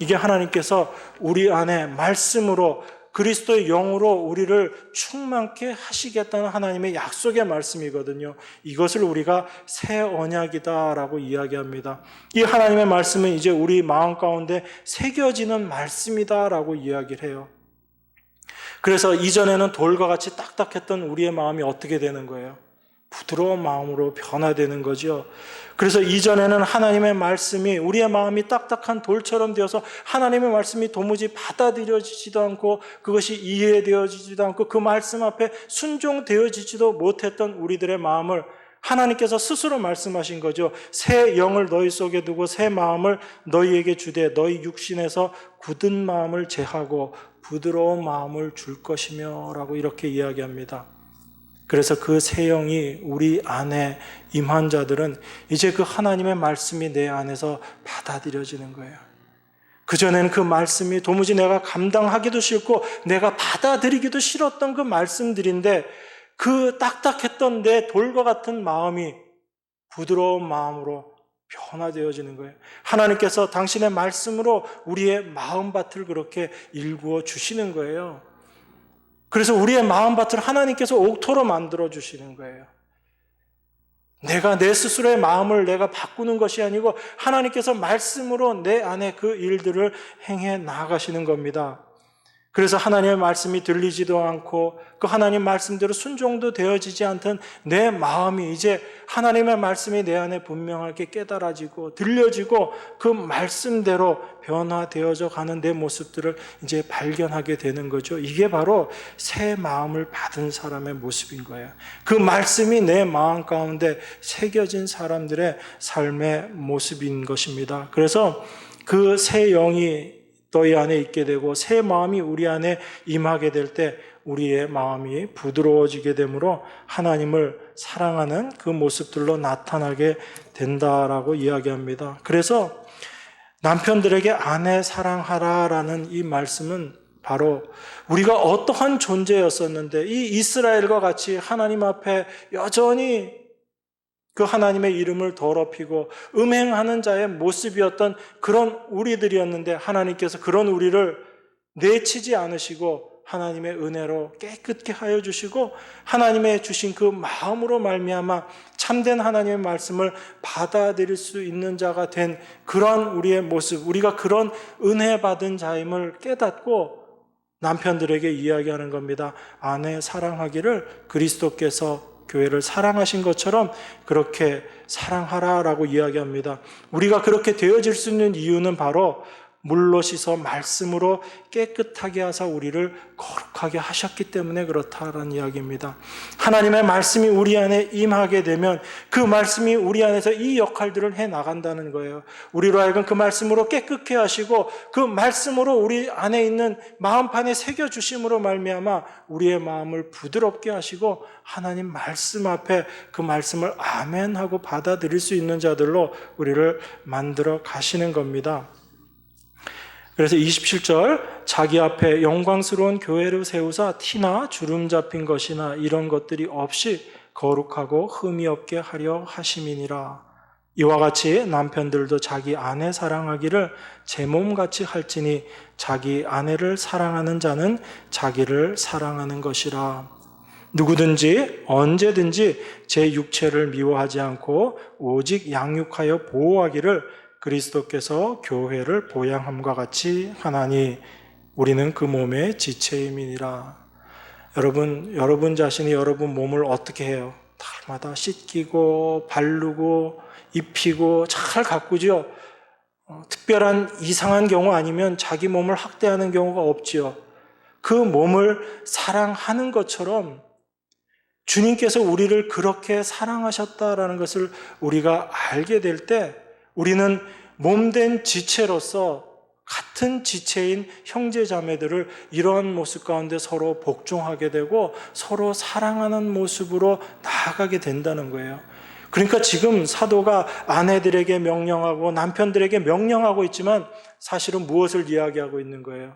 이게 하나님께서 우리 안에 말씀으로 그리스도의 영으로 우리를 충만케 하시겠다는 하나님의 약속의 말씀이거든요. 이것을 우리가 새 언약이다라고 이야기합니다. 이 하나님의 말씀은 이제 우리 마음 가운데 새겨지는 말씀이다라고 이야기를 해요. 그래서 이전에는 돌과 같이 딱딱했던 우리의 마음이 어떻게 되는 거예요? 부드러운 마음으로 변화되는 거죠. 그래서 이전에는 하나님의 말씀이 우리의 마음이 딱딱한 돌처럼 되어서 하나님의 말씀이 도무지 받아들여지지도 않고 그것이 이해되어지지도 않고 그 말씀 앞에 순종되어지지도 못했던 우리들의 마음을 하나님께서 스스로 말씀하신 거죠. 새 영을 너희 속에 두고 새 마음을 너희에게 주되 너희 육신에서 굳은 마음을 제하고 부드러운 마음을 줄 것이며 라고 이렇게 이야기합니다. 그래서 그 새 영이 우리 안에 임한 자들은 이제 그 하나님의 말씀이 내 안에서 받아들여지는 거예요. 그전에는 그 말씀이 도무지 내가 감당하기도 싫고 내가 받아들이기도 싫었던 그 말씀들인데 그 딱딱했던 내 돌과 같은 마음이 부드러운 마음으로 변화되어지는 거예요. 하나님께서 당신의 말씀으로 우리의 마음밭을 그렇게 일구어 주시는 거예요. 그래서 우리의 마음밭을 하나님께서 옥토로 만들어 주시는 거예요. 내가 내 스스로의 마음을 내가 바꾸는 것이 아니고 하나님께서 말씀으로 내 안에 그 일들을 행해 나가시는 겁니다. 그래서 하나님의 말씀이 들리지도 않고 그 하나님 말씀대로 순종도 되어지지 않던 내 마음이 이제 하나님의 말씀이 내 안에 분명하게 깨달아지고 들려지고 그 말씀대로 변화되어져 가는 내 모습들을 이제 발견하게 되는 거죠. 이게 바로 새 마음을 받은 사람의 모습인 거예요. 그 말씀이 내 마음 가운데 새겨진 사람들의 삶의 모습인 것입니다. 그래서 그 새 영이 너희 안에 있게 되고 새 마음이 우리 안에 임하게 될 때 우리의 마음이 부드러워지게 되므로 하나님을 사랑하는 그 모습들로 나타나게 된다라고 이야기합니다. 그래서 남편들에게 아내 사랑하라라는 이 말씀은 바로 우리가 어떠한 존재였었는데 이 이스라엘과 같이 하나님 앞에 여전히 그 하나님의 이름을 더럽히고 음행하는 자의 모습이었던 그런 우리들이었는데 하나님께서 그런 우리를 내치지 않으시고 하나님의 은혜로 깨끗게 하여 주시고 하나님의 주신 그 마음으로 말미암아 참된 하나님의 말씀을 받아들일 수 있는 자가 된 그런 우리의 모습, 우리가 그런 은혜 받은 자임을 깨닫고 남편들에게 이야기하는 겁니다. 아내 사랑하기를 그리스도께서 교회를 사랑하신 것처럼 그렇게 사랑하라라고 이야기합니다. 우리가 그렇게 되어질 수 있는 이유는 바로 물로 씻어 말씀으로 깨끗하게 하사 우리를 거룩하게 하셨기 때문에 그렇다라는 이야기입니다. 하나님의 말씀이 우리 안에 임하게 되면 그 말씀이 우리 안에서 이 역할들을 해나간다는 거예요. 우리로 하여금 그 말씀으로 깨끗게 하시고 그 말씀으로 우리 안에 있는 마음판에 새겨주심으로 말미암아 우리의 마음을 부드럽게 하시고 하나님 말씀 앞에 그 말씀을 아멘 하고 받아들일 수 있는 자들로 우리를 만들어 가시는 겁니다. 그래서 27절 자기 앞에 영광스러운 교회를 세우사 티나 주름 잡힌 것이나 이런 것들이 없이 거룩하고 흠이 없게 하려 하심이니라. 이와 같이 남편들도 자기 아내 사랑하기를 제 몸같이 할지니 자기 아내를 사랑하는 자는 자기를 사랑하는 것이라. 누구든지 언제든지 제 육체를 미워하지 않고 오직 양육하여 보호하기를 그리스도께서 교회를 보양함과 같이 하나니 우리는 그 몸의 지체임이니라. 여러분 자신이 여러분 몸을 어떻게 해요? 날마다 씻기고 바르고 입히고 잘 가꾸죠. 특별한 이상한 경우 아니면 자기 몸을 학대하는 경우가 없지요. 그 몸을 사랑하는 것처럼 주님께서 우리를 그렇게 사랑하셨다라는 것을 우리가 알게 될 때 우리는 몸된 지체로서 같은 지체인 형제 자매들을 이러한 모습 가운데 서로 복종하게 되고 서로 사랑하는 모습으로 나아가게 된다는 거예요. 그러니까 지금 사도가 아내들에게 명령하고 남편들에게 명령하고 있지만 사실은 무엇을 이야기하고 있는 거예요?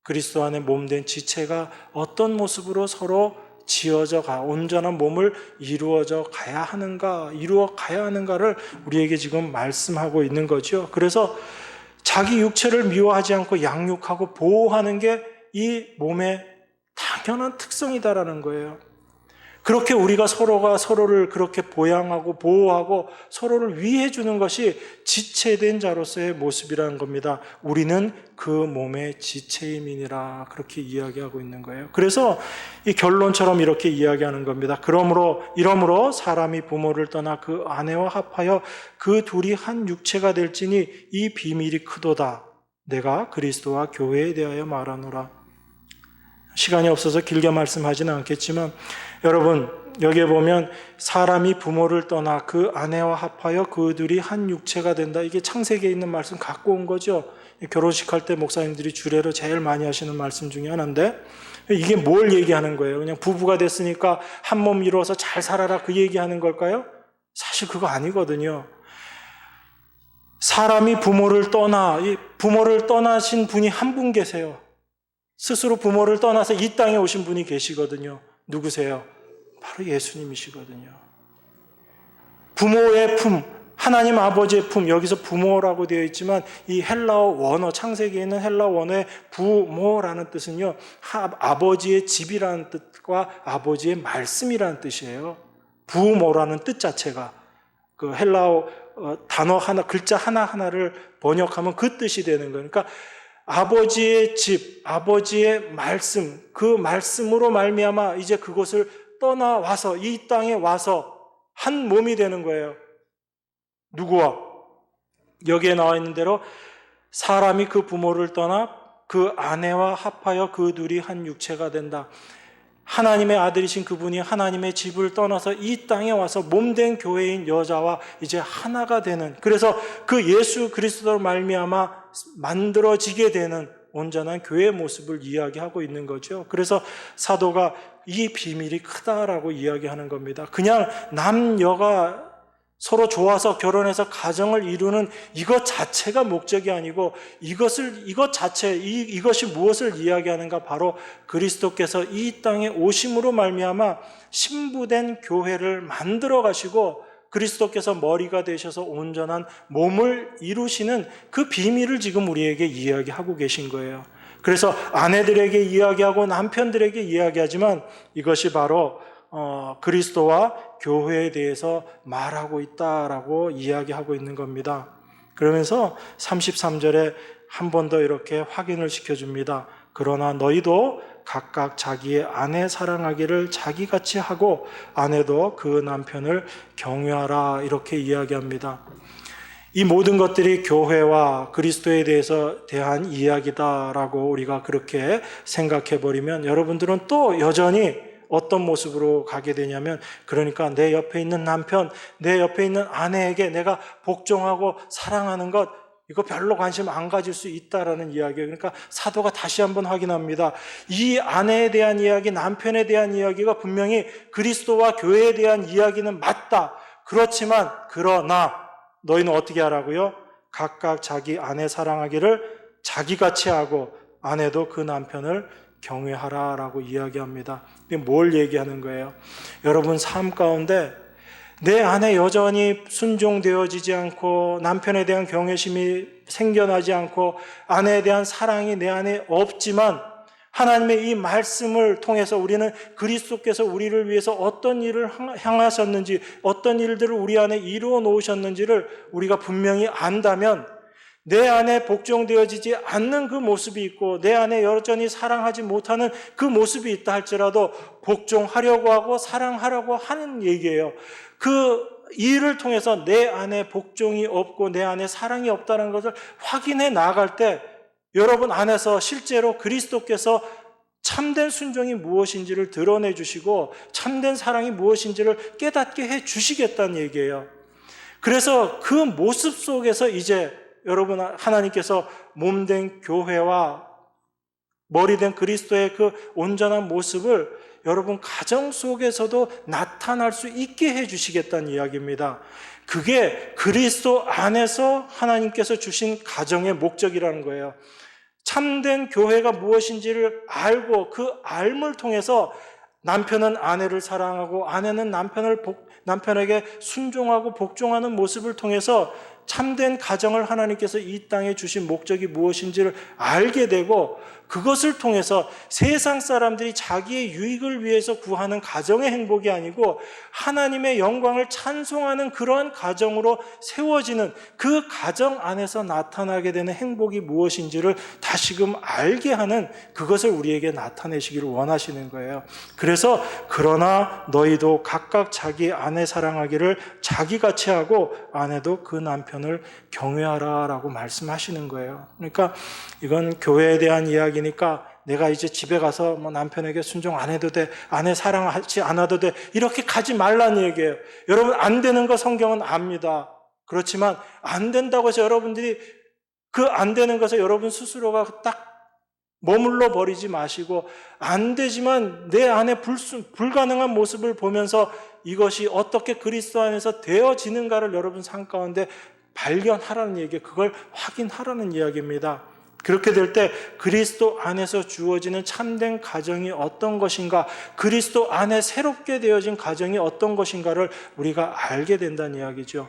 그리스도 안에 몸된 지체가 어떤 모습으로 서로 지어져 가 온전한 몸을 이루어 가야 하는가를 우리에게 지금 말씀하고 있는 거죠. 그래서 자기 육체를 미워하지 않고 양육하고 보호하는 게 이 몸의 당연한 특성이다라는 거예요. 그렇게 우리가 서로가 서로를 그렇게 보양하고 보호하고 서로를 위해 주는 것이 지체된 자로서의 모습이라는 겁니다. 우리는 그 몸의 지체임이니라 그렇게 이야기하고 있는 거예요. 그래서 이 결론처럼 이렇게 이야기하는 겁니다. 이러므로 사람이 부모를 떠나 그 아내와 합하여 그 둘이 한 육체가 될지니 이 비밀이 크도다. 내가 그리스도와 교회에 대하여 말하노라. 시간이 없어서 길게 말씀하지는 않겠지만 여러분 여기에 보면 사람이 부모를 떠나 그 아내와 합하여 그 둘이 한 육체가 된다. 이게 창세기에 있는 말씀 갖고 온 거죠. 결혼식 할 때 목사님들이 주례로 제일 많이 하시는 말씀 중에 하나인데 이게 뭘 얘기하는 거예요? 그냥 부부가 됐으니까 한 몸 이루어서 잘 살아라 그 얘기하는 걸까요? 사실 그거 아니거든요. 사람이 부모를 떠나신 분이 한 분 계세요. 스스로 부모를 떠나서 이 땅에 오신 분이 계시거든요. 누구세요? 바로 예수님이시거든요. 부모의 품, 하나님 아버지의 품, 여기서 부모라고 되어 있지만 이 헬라어 원어, 창세기에 있는 헬라어 원어의 부모라는 뜻은요, 아버지의 집이라는 뜻과 아버지의 말씀이라는 뜻이에요. 부모라는 뜻 자체가 그 헬라어 단어 하나, 글자 하나하나를 번역하면 그 뜻이 되는 거예요. 그러니까 아버지의 집, 아버지의 말씀, 그 말씀으로 말미암아 이제 그곳을 떠나와서 이 땅에 와서 한 몸이 되는 거예요. 누구와? 여기에 나와 있는 대로 사람이 그 부모를 떠나 그 아내와 합하여 그 둘이 한 육체가 된다. 하나님의 아들이신 그분이 하나님의 집을 떠나서 이 땅에 와서 몸된 교회인 여자와 이제 하나가 되는, 그래서 그 예수 그리스도로 말미암아 만들어지게 되는 온전한 교회의 모습을 이야기하고 있는 거죠. 그래서 사도가 이 비밀이 크다라고 이야기하는 겁니다. 그냥 남녀가 서로 좋아서 결혼해서 가정을 이루는 이것 자체가 목적이 아니고 이것이 무엇을 이야기하는가? 바로 그리스도께서 이 땅에 오심으로 말미암아 신부된 교회를 만들어 가시고 그리스도께서 머리가 되셔서 온전한 몸을 이루시는 그 비밀을 지금 우리에게 이야기하고 계신 거예요. 그래서 아내들에게 이야기하고 남편들에게 이야기하지만 이것이 바로 그리스도와 교회에 대해서 말하고 있다라고 이야기하고 있는 겁니다. 그러면서 33절에 한 번 더 이렇게 확인을 시켜줍니다. 그러나 너희도 각각 자기의 아내 사랑하기를 자기같이 하고 아내도 그 남편을 경외하라 이렇게 이야기합니다. 이 모든 것들이 교회와 그리스도에 대한 이야기다라고 우리가 그렇게 생각해버리면 여러분들은 또 여전히 어떤 모습으로 가게 되냐면, 그러니까 내 옆에 있는 남편, 내 옆에 있는 아내에게 내가 복종하고 사랑하는 것, 이거 별로 관심 안 가질 수 있다라는 이야기예요. 그러니까 사도가 다시 한번 확인합니다. 이 아내에 대한 이야기, 남편에 대한 이야기가 분명히 그리스도와 교회에 대한 이야기는 맞다. 그렇지만 그러나 너희는 어떻게 하라고요? 각각 자기 아내 사랑하기를 자기같이 하고 아내도 그 남편을 경외하라라고 이야기합니다. 이게 뭘 얘기하는 거예요? 여러분 삶 가운데 내 안에 여전히 순종되어지지 않고 남편에 대한 경외심이 생겨나지 않고 아내에 대한 사랑이 내 안에 없지만 하나님의 이 말씀을 통해서 우리는 그리스도께서 우리를 위해서 어떤 일을 향하셨는지, 어떤 일들을 우리 안에 이루어 놓으셨는지를 우리가 분명히 안다면 내 안에 복종되어지지 않는 그 모습이 있고 내 안에 여전히 사랑하지 못하는 그 모습이 있다 할지라도 복종하려고 하고 사랑하려고 하는 얘기예요. 그 일을 통해서 내 안에 복종이 없고 내 안에 사랑이 없다는 것을 확인해 나아갈 때 여러분 안에서 실제로 그리스도께서 참된 순종이 무엇인지를 드러내 주시고 참된 사랑이 무엇인지를 깨닫게 해 주시겠다는 얘기예요. 그래서 그 모습 속에서 이제 여러분, 하나님께서 몸된 교회와 머리된 그리스도의 그 온전한 모습을 여러분 가정 속에서도 나타날 수 있게 해 주시겠다는 이야기입니다. 그게 그리스도 안에서 하나님께서 주신 가정의 목적이라는 거예요. 참된 교회가 무엇인지를 알고 그 알을 통해서 남편은 아내를 사랑하고 아내는 남편에게 순종하고 복종하는 모습을 통해서 참된 가정을 하나님께서 이 땅에 주신 목적이 무엇인지를 알게 되고, 그것을 통해서 세상 사람들이 자기의 유익을 위해서 구하는 가정의 행복이 아니고 하나님의 영광을 찬송하는 그러한 가정으로 세워지는 그 가정 안에서 나타나게 되는 행복이 무엇인지를 다시금 알게 하는, 그것을 우리에게 나타내시기를 원하시는 거예요. 그래서 그러나 너희도 각각 자기 아내 사랑하기를 자기같이 하고 아내도 그 남편을 경외하라라고 말씀하시는 거예요. 그러니까 이건 교회에 대한 이야기니까 내가 이제 집에 가서 뭐 남편에게 순종 안 해도 돼, 아내 사랑하지 않아도 돼, 이렇게 가지 말라는 얘기예요. 여러분, 안 되는 거 성경은 압니다. 그렇지만 안 된다고 해서 여러분들이 그 안 되는 것에 여러분 스스로가 딱 머물러 버리지 마시고, 안 되지만 내 안에 불가능한 모습을 보면서 이것이 어떻게 그리스도 안에서 되어지는가를 여러분 삶 가운데 발견하라는 얘기, 그걸 확인하라는 이야기입니다. 그렇게 될 때 그리스도 안에서 주어지는 참된 가정이 어떤 것인가, 그리스도 안에 새롭게 되어진 가정이 어떤 것인가를 우리가 알게 된다는 이야기죠.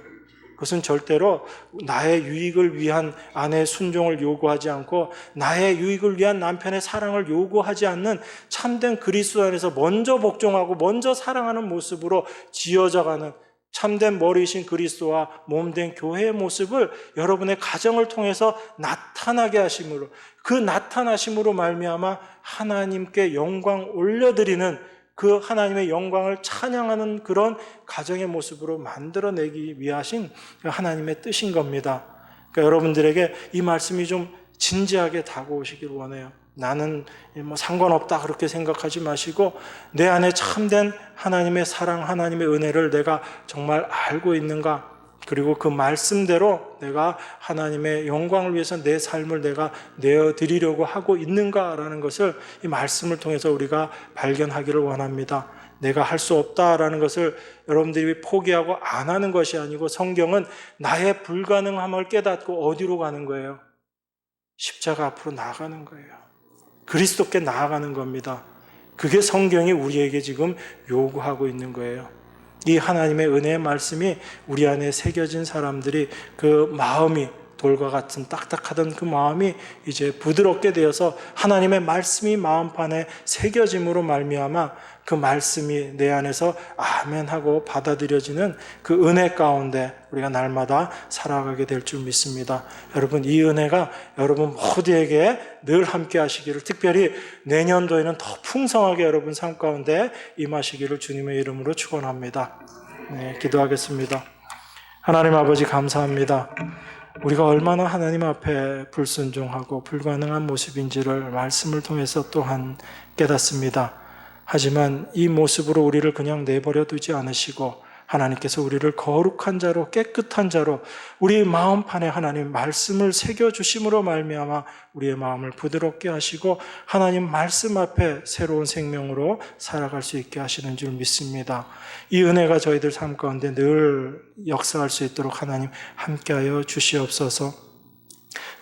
그것은 절대로 나의 유익을 위한 아내의 순종을 요구하지 않고 나의 유익을 위한 남편의 사랑을 요구하지 않는 참된 그리스도 안에서 먼저 복종하고 먼저 사랑하는 모습으로 지어져가는 참된 머리이신 그리스도와 몸된 교회의 모습을 여러분의 가정을 통해서 나타나게 하심으로, 그 나타나심으로 말미암아 하나님께 영광 올려드리는, 그 하나님의 영광을 찬양하는 그런 가정의 모습으로 만들어내기 위하신 하나님의 뜻인 겁니다. 그러니까 여러분들에게 이 말씀이 좀 진지하게 다가오시길 원해요. 나는 뭐 상관없다 그렇게 생각하지 마시고, 내 안에 참된 하나님의 사랑, 하나님의 은혜를 내가 정말 알고 있는가, 그리고 그 말씀대로 내가 하나님의 영광을 위해서 내 삶을 내가 내어드리려고 하고 있는가라는 것을 이 말씀을 통해서 우리가 발견하기를 원합니다. 내가 할 수 없다라는 것을 여러분들이 포기하고 안 하는 것이 아니고, 성경은 나의 불가능함을 깨닫고 어디로 가는 거예요? 십자가 앞으로 나아가는 거예요. 그리스도께 나아가는 겁니다. 그게 성경이 우리에게 지금 요구하고 있는 거예요. 이 하나님의 은혜의 말씀이 우리 안에 새겨진 사람들이 그 마음이, 돌과 같은 딱딱하던 그 마음이 이제 부드럽게 되어서 하나님의 말씀이 마음판에 새겨짐으로 말미암아 그 말씀이 내 안에서 아멘하고 받아들여지는 그 은혜 가운데 우리가 날마다 살아가게 될 줄 믿습니다. 여러분, 이 은혜가 여러분 모두에게 늘 함께 하시기를, 특별히 내년도에는 더 풍성하게 여러분 삶 가운데 임하시기를 주님의 이름으로 축원합니다. 네, 기도하겠습니다. 하나님 아버지, 감사합니다. 우리가 얼마나 하나님 앞에 불순종하고 불가능한 모습인지를 말씀을 통해서 또한 깨닫습니다. 하지만 이 모습으로 우리를 그냥 내버려 두지 않으시고 하나님께서 우리를 거룩한 자로, 깨끗한 자로 우리 마음판에 하나님 말씀을 새겨주심으로 말미암아 우리의 마음을 부드럽게 하시고 하나님 말씀 앞에 새로운 생명으로 살아갈 수 있게 하시는 줄 믿습니다. 이 은혜가 저희들 삶 가운데 늘 역사할 수 있도록 하나님 함께하여 주시옵소서.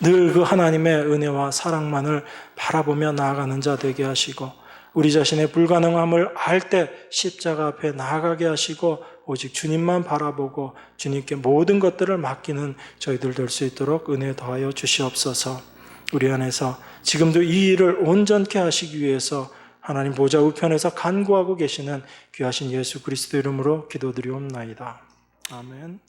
늘 그 하나님의 은혜와 사랑만을 바라보며 나아가는 자 되게 하시고, 우리 자신의 불가능함을 알 때 십자가 앞에 나아가게 하시고 오직 주님만 바라보고 주님께 모든 것들을 맡기는 저희들 될 수 있도록 은혜 더하여 주시옵소서. 우리 안에서 지금도 이 일을 온전케 하시기 위해서 하나님 보좌 우편에서 간구하고 계시는 귀하신 예수 그리스도 이름으로 기도드리옵나이다. 아멘.